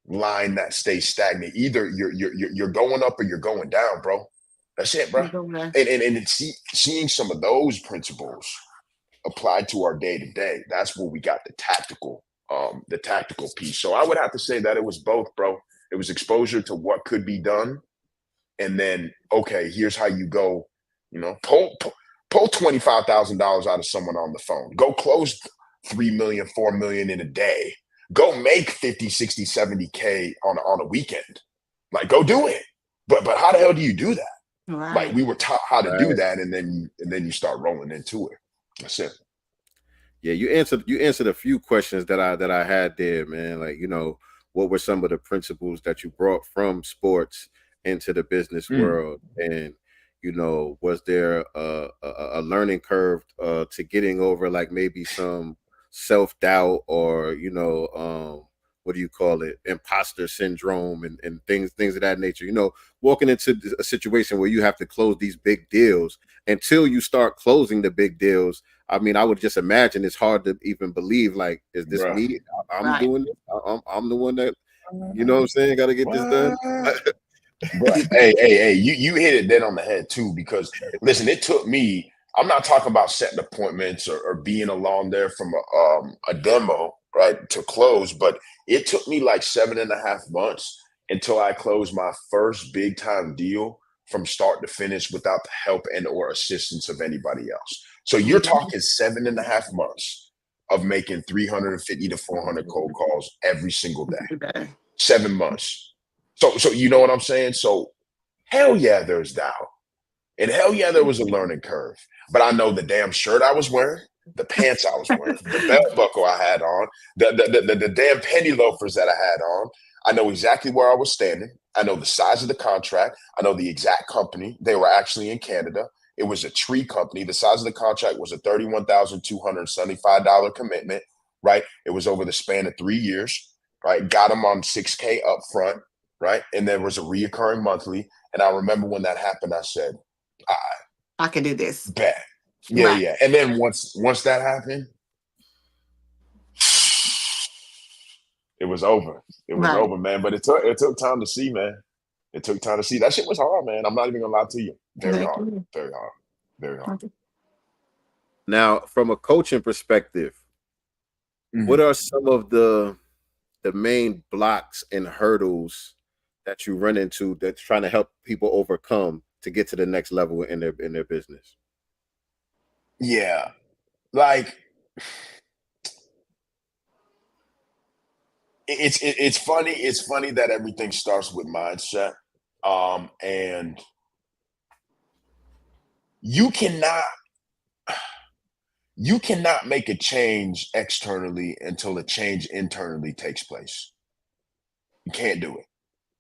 line that stays stagnant. Either you're going up or you're going down, bro. That's it, bro. And seeing some of those principles applied to our day to day, that's where we got the tactical piece. So I would have to say that it was both, bro. It was exposure to what could be done, and then okay, here's how you go. Pull $25,000 out of someone on the phone. Go close 3 million, 4 million in a day. Go make 50, 60, 70K on a weekend. Like go do it. But how the hell do you do that? Right. Like we were taught how to do that, and then you start rolling into it. That's it. Yeah, you answered a few questions that I had there, man. Like, what were some of the principles that you brought from sports into the business world? And, was there a learning curve to getting over like maybe some self-doubt or, what do you call it? Imposter syndrome and things of that nature, walking into a situation where you have to close these big deals. Until you start closing the big deals, I mean, I would just imagine it's hard to even believe, like, is this me? I'm doing it. I'm the one that, you know what I'm saying? Got to get this done. But hey, you hit it dead on the head too, because listen, it took me, I'm not talking about setting appointments or being along there from a demo, right, to close, but it took me like 7.5 months until I closed my first big time deal from start to finish without the help and or assistance of anybody else. So you're talking 7.5 months of making 350 to 400 cold calls every single day. 7 months. So you know what I'm saying? So hell yeah, there's doubt. And hell yeah, there was a learning curve. But I know the damn shirt I was wearing, the pants I was wearing, the belt buckle I had on, the damn penny loafers that I had on. I know exactly where I was standing. I know the size of the contract. I know the exact company. They were actually in Canada. It was a tree company. The size of the contract was a $31,275 commitment, right? It was over the span of 3 years, right? Got them on $6K up front, right? And there was a reoccurring monthly. And I remember when that happened, I said, I can do this. Bet. Yeah, right. Yeah. And then once that happened, it was over. It was over, man. But it took time to see, man. It took time to see. That shit was hard, man. I'm not even gonna lie to you. Very hard. Very hard. Very hard. Now, from a coaching perspective, what are some of the main blocks and hurdles that you run into that's trying to help people overcome to get to the next level in their business? Yeah. Like it's funny. It's funny that everything starts with mindset. And you cannot You cannot make a change externally until a change internally takes place. You can't do it.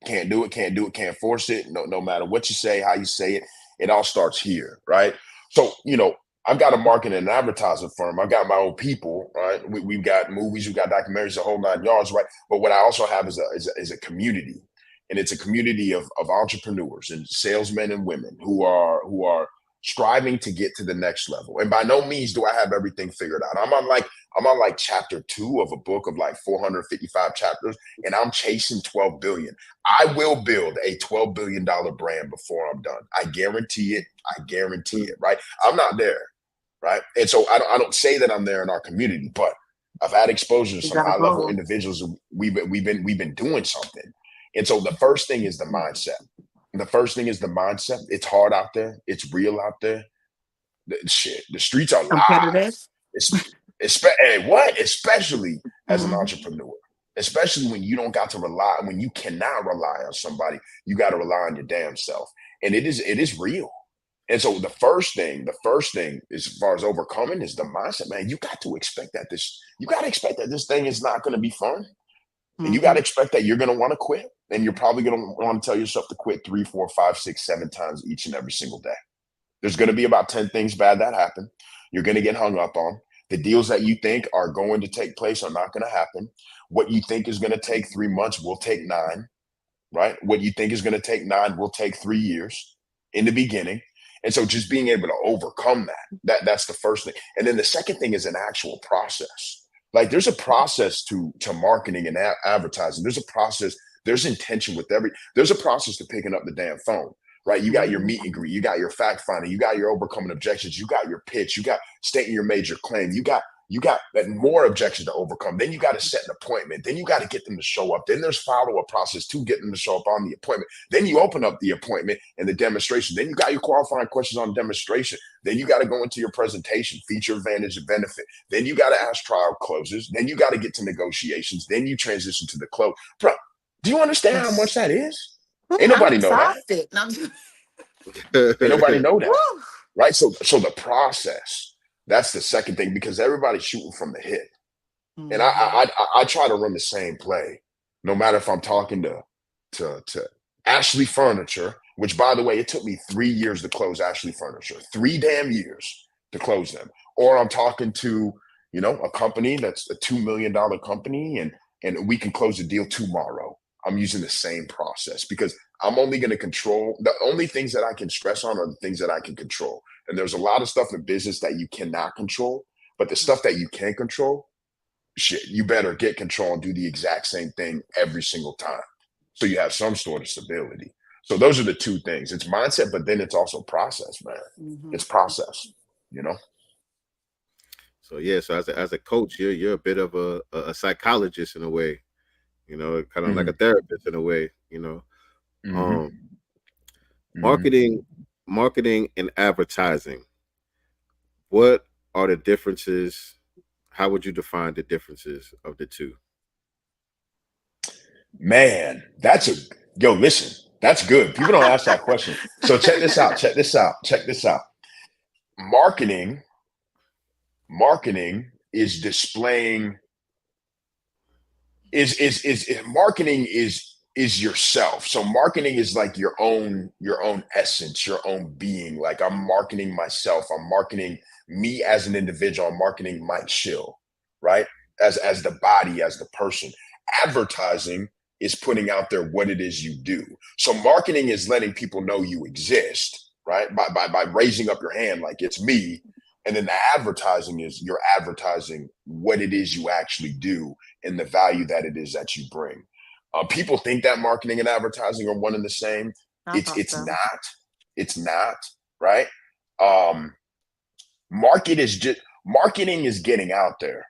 Can't do it, can't do it, can't force it. No matter what you say, how you say it, it all starts here, right? So, I've got a marketing and advertising firm. I've got my own people, right? We've got movies, we've got documentaries, the whole 9 yards, right? But what I also have is a community, and it's a community of entrepreneurs and salesmen and women who are striving to get to the next level. And by no means do I have everything figured out. I'm on like chapter 2 of a book of like 455 chapters, and I'm chasing 12 billion. I will build a $12 billion brand before I'm done. I guarantee it. I guarantee it, right? I'm not there, right? And so I don't say that I'm there in our community, but I've had exposure to You some gotta high level go. individuals. We've been doing something. And so the first thing is the mindset. The first thing is the mindset. It's hard out there. It's real out there. The streets are live. Competitive. Especially as an Mhm. entrepreneur, especially when you don't got to rely, when you cannot rely on somebody, you got to rely on your damn self. And it is real. And so the first thing as far as overcoming is the mindset, man. You got to expect that this thing is not going to be fun. And you got to Mhm. expect that you're going to want to quit. And you're probably going to want to tell yourself to quit 3, 4, 5, 6, 7 times each and every single day. There's going to be about 10 things bad that happen. You're going to get hung up on. The deals that you think are going to take place are not going to happen. What you think is going to take 3 months will take 9, right? What you think is going to take 9 will take 3 years in the beginning. And so just being able to overcome that's the first thing. And then the second thing is an actual process. Like there's a process to marketing and advertising. There's a process. There's intention with there's a process to picking up the damn phone, right? You got your Mhm. meet and greet, you got your fact finding, you got your overcoming objections, you got your pitch, you got stating your major claim, you got more objections to overcome. Then you got to set an appointment. Then you got to get them to show up. Then there's follow-up process to get them to show up on the appointment. Then you open up the appointment and the demonstration. Then you got your qualifying questions on demonstration. Then you got to go into your presentation, feature, advantage, and benefit. Then you got to ask trial closes. Then you got to get to negotiations. Then you transition to the close. Bro, do you understand how much that is? Ain't I'm nobody know that. exhausted. I'm just, Ain't nobody know that, woo. right? So the process, that's the second thing, because everybody's shooting from the hip. And Mhm. I try to run the same play, no matter if I'm talking to Ashley Furniture, which by the way, it took me 3 years to close Ashley Furniture, 3 damn years to close them. Or I'm talking to, a company that's a $2 million company, and we can close the deal tomorrow. I'm using the same process because I'm only going to control the only things that I can stress on are the things that I can control. And there's a lot of stuff in business that you cannot control, but the stuff that you can control, shit, you better get control and do the exact same thing every single time. So you have some sort of stability. So those are the two things. It's mindset, but then it's also process, man. Mhm. It's process, you know? So yeah, so as a coach, you're a bit of a psychologist in a way, kind of like a Mm-hmm. therapist in a way, you know. Um, Mm-hmm. Mm-hmm. marketing, marketing and advertising. What are the differences? How would you define the differences of the two? Man, listen, that's good. People don't ask that question. So check this out. Check this out. Check this out. Marketing, marketing is displaying marketing is yourself. So marketing is like your own essence, your own being. Like I'm marketing myself. I'm marketing me as an individual. I'm marketing Mike Schill, right? As the body, as the person. Advertising is putting out there what it is you do. So marketing is letting people know you exist, right? By raising up your hand like it's me. And then the advertising is you're advertising what it is you actually do and the value that it is that you bring. People think that marketing and advertising are one and the same. I It's thought it's so. not. It's not, right? Um, marketing is getting out there.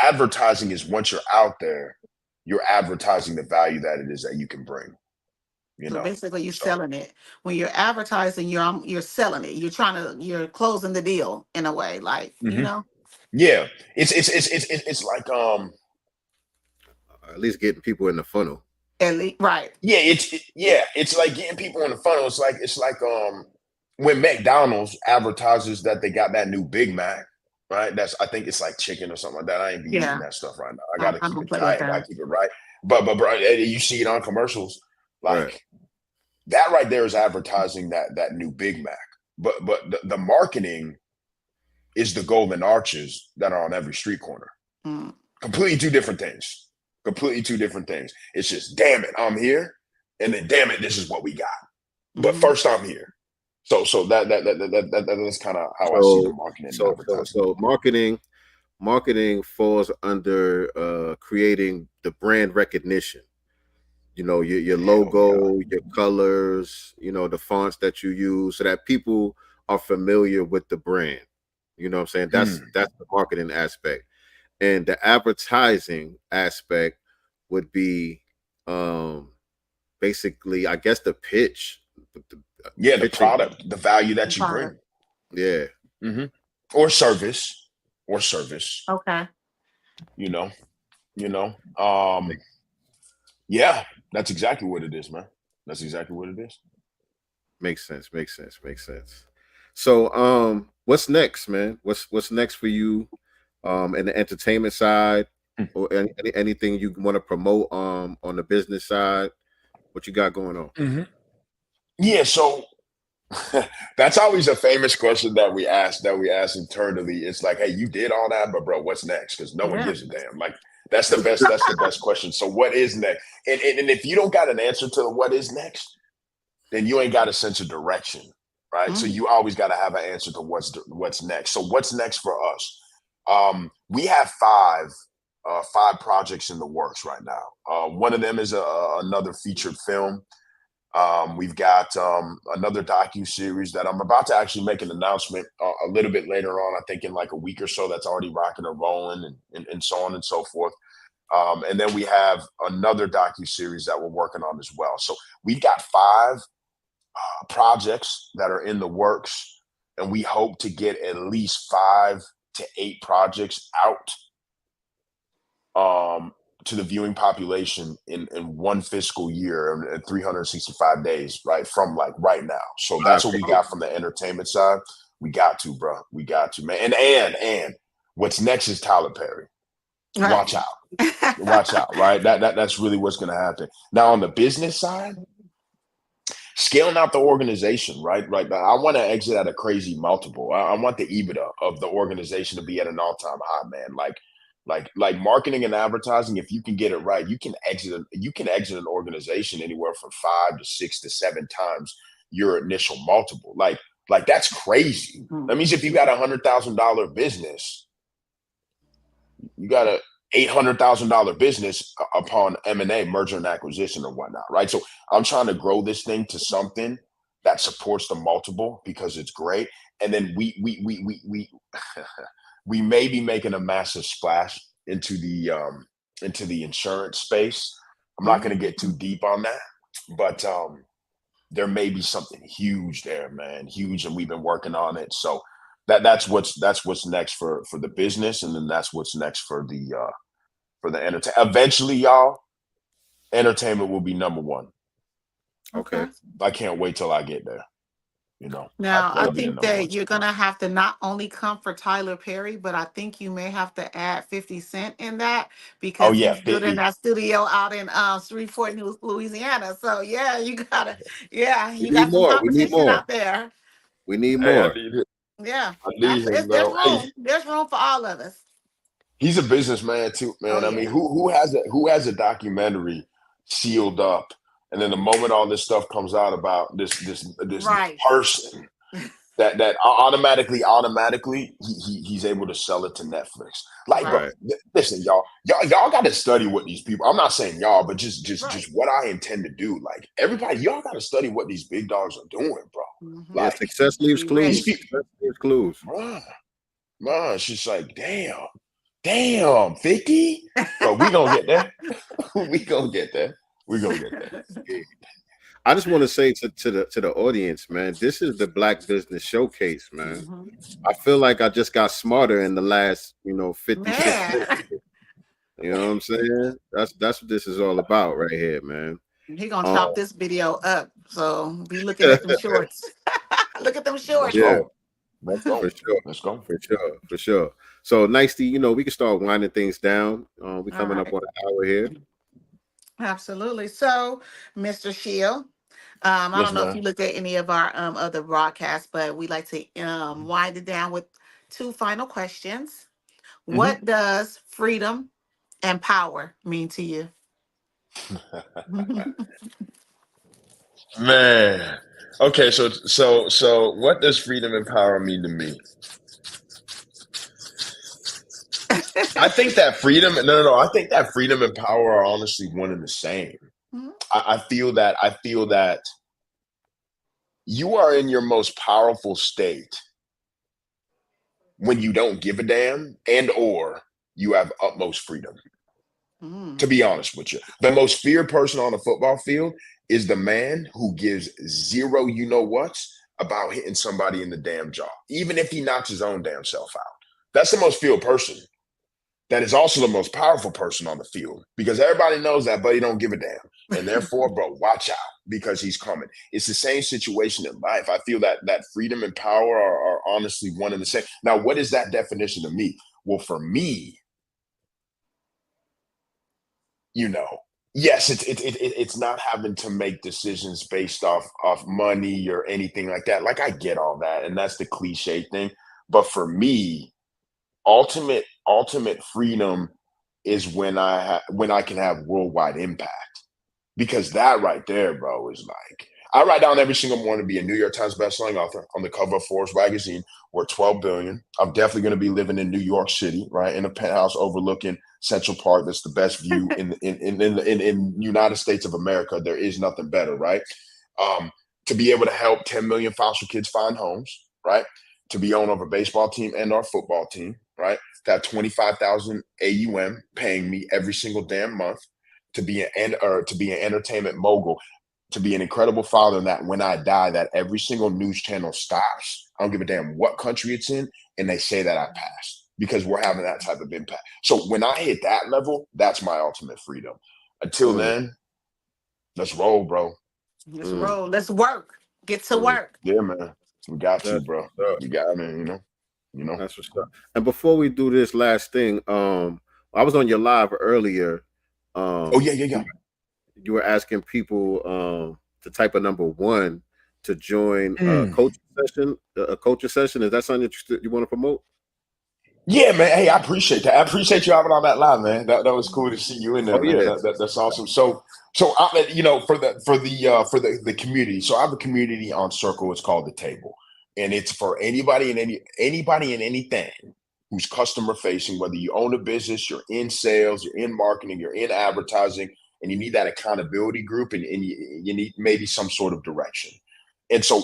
Advertising is once you're out there, you're advertising the value that it is that you can bring. You So know, basically, you're so selling it. When you're advertising, you're selling it. You're closing the deal in a way, like mhm. Yeah, it's like At least getting people in the funnel. at least right. yeah, it's like getting people in the funnel. It's like when McDonald's advertises that they got that new Big Mac, right? I think it's like chicken or something like that. I ain't be eating Yeah, that stuff right now. I I gotta keep don't it play with tight. I gotta that. keep it right. But bro, you see it on commercials, Right. like that right there is advertising that new Big Mac. But the marketing is the golden arches that are on every street corner. Mm. Completely two different things. Completely two different things. It's just, damn it, I'm here, and then damn it, this is what we got. But Mhm. first, I'm here. So that's kind of how I see the marketing and advertising. So marketing falls under creating the brand recognition. You know, your Hell yeah. logo, your colors, you know, the fonts that you use, so that people are familiar with the brand. You know what I'm saying? That's the marketing aspect. And the advertising aspect would be basically, I guess, the pitch. Yeah, the Pitching. product, the value that you bring. Product. Yeah. Mm-hmm. Or service. Okay. You know. Yeah, that's exactly what it is, man. That's exactly what it is. Makes sense. So what's next, man? What's next for you in the entertainment side, or anything you want to promote on the business side? What you got going on? Mm-hmm. Yeah, so that's always a famous question that we ask internally. It's like, hey, you did all that, but bro, what's next? Because no one Yeah. gives a damn. Like that's the best question. So what is next? And if you don't got an answer to what is next, then you ain't got a sense of direction, right? So you always got to have an answer to what's next. So what's next for us? We have five projects in the works right now. One of them is another featured film. We've got another docu-series that I'm about to actually make an announcement a little bit later on. I think in like a week or so, that's already rocking and rolling and so on and so forth. And then we have another docu-series that we're working on as well. So we've got five projects that are in the works, and we hope to get at least 5 to 8 projects out to the viewing population in one fiscal year and 365 days, right? From like right now. So that's what we got from the entertainment side. We got to, bro. We got to, man. And what's next is Tyler Perry. Right. Watch out. Watch out, right? That's really what's gonna happen. Now on the business side, scaling out the organization, right? I want to exit at a crazy multiple. I want the EBITDA of the organization to be at an all-time high, man. Like marketing and advertising, if you can get it right, you can exit an organization anywhere from 5 to 6 to 7 times your initial multiple. Like that's crazy. That means if you got $100,000 business, you got a $800,000 business upon M&A, merger and acquisition or whatnot, right? So I'm trying to grow this thing to something that supports the multiple because it's great. And then we we may be making a massive splash into the insurance space. I'm not going to get too deep on that, but there may be something huge there, man, huge, and we've been working on it. So that's what's next for the business, and then that's what's next for the entertainment. Eventually, y'all, entertainment will be number one. Okay. I can't wait till I get there. You know. Now, I That'll be the think number that one you're spot. gonna have to not only come for Tyler Perry, but I think you may have to add 50 Cent in that Oh because yeah, he's building 50. that studio out in Shreveport, Louisiana. So yeah, you We need got some more. We need competition more. out there. We need Hey, I more. need it. Yeah, I need him, there's bro. Hey, room. There's room for all of us. he's a businessman too, Oh man. I mean, yeah, who has a documentary sealed up, and then the moment all this stuff comes out about this right. person that automatically he's able to sell it to Netflix. Like, bro, Right. listen, y'all got to study what these people. I'm not saying y'all, but just Right. what I intend to do. Like, everybody, y'all got to study what these big dogs are doing, bro. Mhm. Yeah, Like, success leaves Be clues. ready. these people, Success leaves clues. man, it's just like, damn, 50, but we gonna get there. we gonna get there. We gonna get there. Yeah. I just want to say to the audience, man, this is the Black Business Showcase, man. Mhm. I feel like I just got smarter in the last, 56 minutes. Man, You know what I'm saying? That's what this is all about right here, man. he gonna Um, chop this video up. So be looking at them shorts. Look at them Let's shorts. yeah, go. Let's go. For sure. Let's go. For sure. So, Nicey, we can start winding things down. We're All coming up right. on an hour here. Absolutely. So, Mr. Schill, I Yes, don't know if you man. looked at any of our other broadcasts, but we like to wind it down with two final questions. Mhm. What does freedom and power mean to you? Man. Okay, so what does freedom and power mean to me? I think that freedom, no. I think that freedom and power are honestly one and the same. I feel that you are in your most powerful state when you don't give a damn and or you have utmost freedom. Mm, To be honest with you, the most feared person on the football field is the man who gives zero you know what's about hitting somebody in the damn jaw, even if he knocks his own damn self out. That's the most feared person. That is also the most powerful person on the field because everybody knows that buddy don't give a damn. And therefore, bro, watch out because he's coming. It's the same situation in life. I feel that freedom and power are honestly one and the same. Now, what is that definition to me? Well, for me, yes, it's not having to make decisions based off money or anything like that. Like I get all that, and that's the cliche thing. But for me, ultimate freedom is when I can have worldwide impact. Because that right there, bro, is like I write down every single morning to be a New York Times bestselling author on the cover of Forbes magazine. Worth 12 billion. I'm definitely going to be living in New York City, right, in a penthouse overlooking Central Park. That's the best view in United States of America. There is nothing better, right? Um, to be able to help 10 million foster kids find homes, right? To be owner of a baseball team and our football team, right? To have 25,000 AUM paying me every single damn month to be an entertainment mogul, to be an incredible father, and that when I die, that every single news channel stops. I don't give a damn what country it's in, and they say that I passed because we're having that type of impact. So when I hit that level, that's my ultimate freedom. Until then, let's roll, bro. let's roll. Let's work. Get to work. Yeah, man. We got to, That's bro. what's up. We got, I mean, That's what's up. And before we do this last thing, I was on your live earlier. Oh yeah, You, you were asking people to type a number 1 to join a coaching session. A coaching session. Is that something you want to promote? Yeah, man. Hey, I appreciate that. I appreciate you having on that live, man. That was cool to see you in there, Oh man. yeah. That's awesome. So I, for the community. So I have a community on Circle. It's called The Table, and it's for anybody and anything who's customer facing. Whether you own a business, you're in sales, you're in marketing, you're in advertising, and you need that accountability group, and you need maybe some sort of direction. And so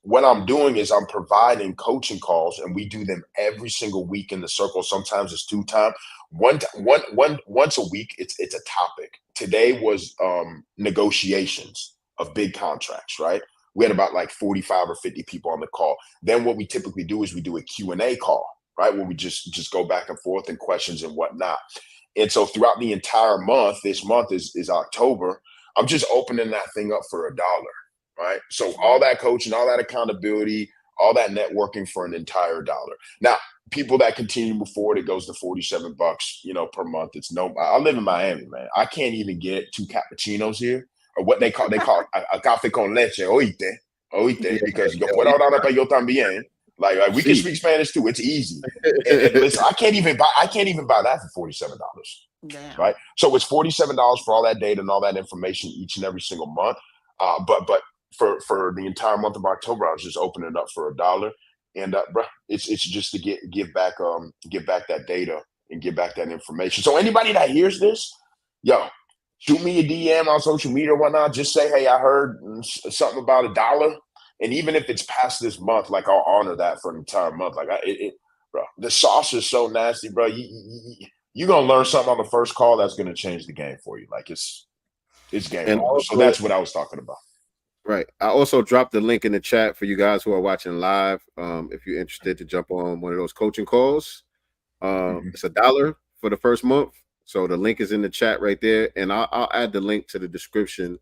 what I'm doing is I'm providing coaching calls, and we do them every single week in the circle. Sometimes it's 2 times. Once a week, it's a topic. Today was negotiations of big contracts, right? We had about like 45 or 50 people on the call. Then what we typically do is we do a Q&A call, right? Where we just go back and forth and questions and whatnot. And so throughout the entire month, this month is October, I'm just opening that thing up for $1. Right. So all that coaching, all that accountability, all that networking for an entire $1. Now, people that continue to move forward, it goes to $47, per month. It's no, I live in Miami, man. I can't even get 2 cappuccinos here, or what they call a café con leche, Yeah. because yo puedo dar para yo también. Like we can See. speak Spanish too. It's easy. And listen, I can't even buy that for $47. Damn. Right. So it's $47 for all that data and all that information each and every single month. But for the entire month of October, I was just opening it up for $1. And bro, it's just to give back that data and give back that information. So anybody that hears this, yo, shoot me a DM on social media or whatnot. Just say, hey, I heard something about $1. And even if it's past this month, like I'll honor that for an entire month. Like bro, the sauce is so nasty, bro. You're gonna learn something on the first call that's gonna change the game for you. Like it's game And over. So also, that's what I was talking about. right. I also dropped the link in the chat for you guys who are watching live. If you're interested to jump on one of those coaching calls, it's $1 for the first month. So the link is in the chat right there, and I'll add the link to the description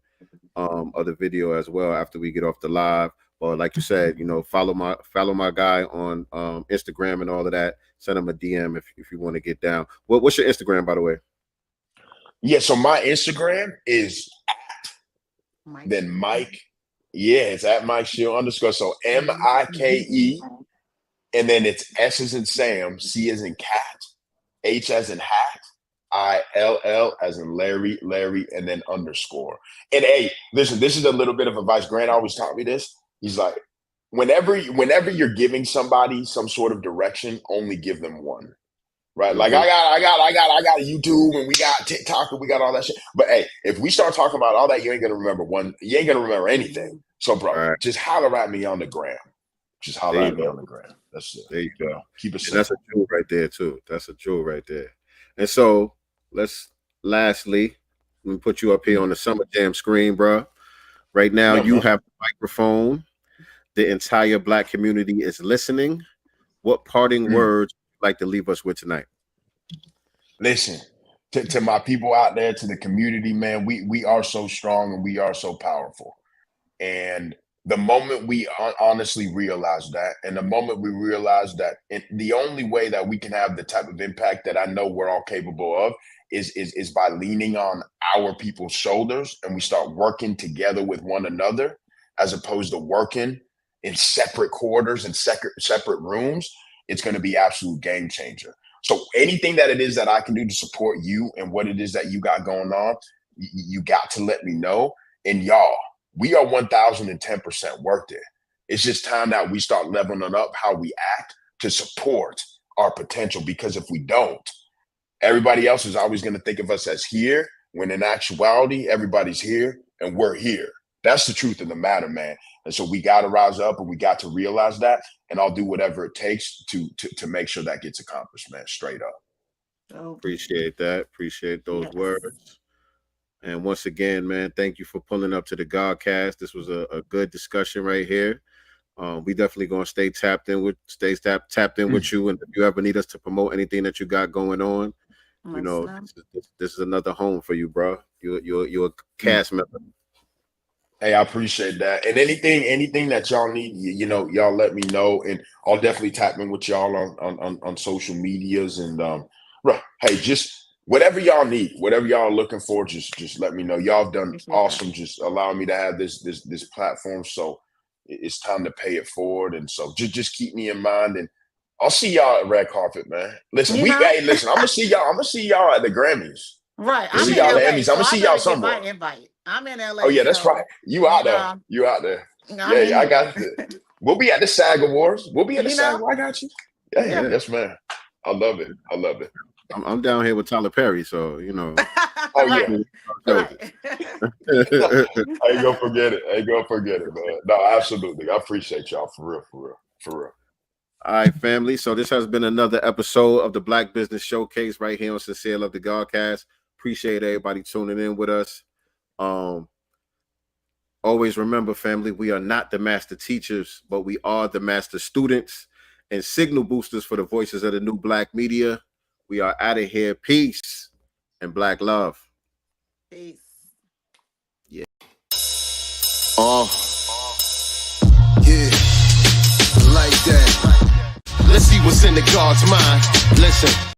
of the video as well after we get off the live. But or like you said, follow my guy on Instagram and all of that. Send him a DM if you want to get down. What's your Instagram, by the way? Yeah, so my Instagram is Mike. then Mike. Yeah, it's at Mike Schill _. So MIKE, and then it's S as in Sam, C as in cat, H as in hat, ILL as in Larry, and then _. And hey, listen, this is a little bit of advice. Grant always taught me this. He's like, whenever you're giving somebody some sort of direction, only give them one. Right? Like I got YouTube and we got TikTok and we got all that shit. But hey, if we start talking about all that, you ain't gonna remember You ain't gonna remember anything. So, bro, just holler at me on the gram. Just holler at me on the gram. That's it. There you go. Keep it simple. That's a jewel right there too. That's a jewel right there. And so lastly, let me put you up here on the Summer Jam screen, bro. Right now, you have the microphone. The entire Black community is listening. What parting words would you like to leave us with tonight? Listen, to my people out there, to the community, man, we are so strong and we are so powerful. And the moment we honestly realize that, and the moment we realize that the only way that we can have the type of impact that I know we're all capable of is by leaning on our people's shoulders, and we start working together with one another, as opposed to working in separate quarters and separate rooms, it's going to be absolute game changer. So anything that it is that I can do to support you and what it is that you got going on, you got to let me know. And y'all, we are 1010% worth it. It's just time that we start leveling up how we act to support our potential, because if we don't, everybody else is always going to think of us as here, when in actuality, everybody's here and we're here. That's the truth of the matter, man. And so we got to rise up and we got to realize that. And I'll do whatever it takes to make sure that gets accomplished, man. Straight up. Appreciate that. Appreciate those words. And once again, man, thank you for pulling up to the Godcast. This was a good discussion right here. We definitely gonna stay tapped in with you. And if you ever need us to promote anything that you got going on, this is another home for you, bro. You're a cast member. Hey, I appreciate that. And anything that y'all need, y'all let me know, and I'll definitely tap in with y'all on social medias. And hey, just whatever y'all need, whatever y'all are looking for, just let me know. Y'all have done awesome, just allowing me to have this platform. So it's time to pay it forward. And so just keep me in mind, and I'll see y'all at Red Carpet, man. Listen, listen, I'm gonna see y'all at the Grammys. Right. I'm see y'all at Emmys. I'm gonna see y'all somewhere. Invite. I'm in LA. Oh yeah, that's right. You out there. You out there. Yeah, I got it. We'll be at the SAG Awards. We'll be at the SAG. I got you. Yeah, yes, man. I love it. I'm down here with Tyler Perry, so Oh yeah. Right. I ain't gonna forget it, man. No, absolutely. I appreciate y'all for real. All right, family. So this has been another episode of the Black Business Showcase right here on Sincere Love the Godcast. Appreciate everybody tuning in with us. Always remember, family, we are not the master teachers, but we are the master students and signal boosters for the voices of the new Black media. We are out of here. Peace and Black love. Peace. Yeah. Like that. Let's see what's in the God's mind. Listen.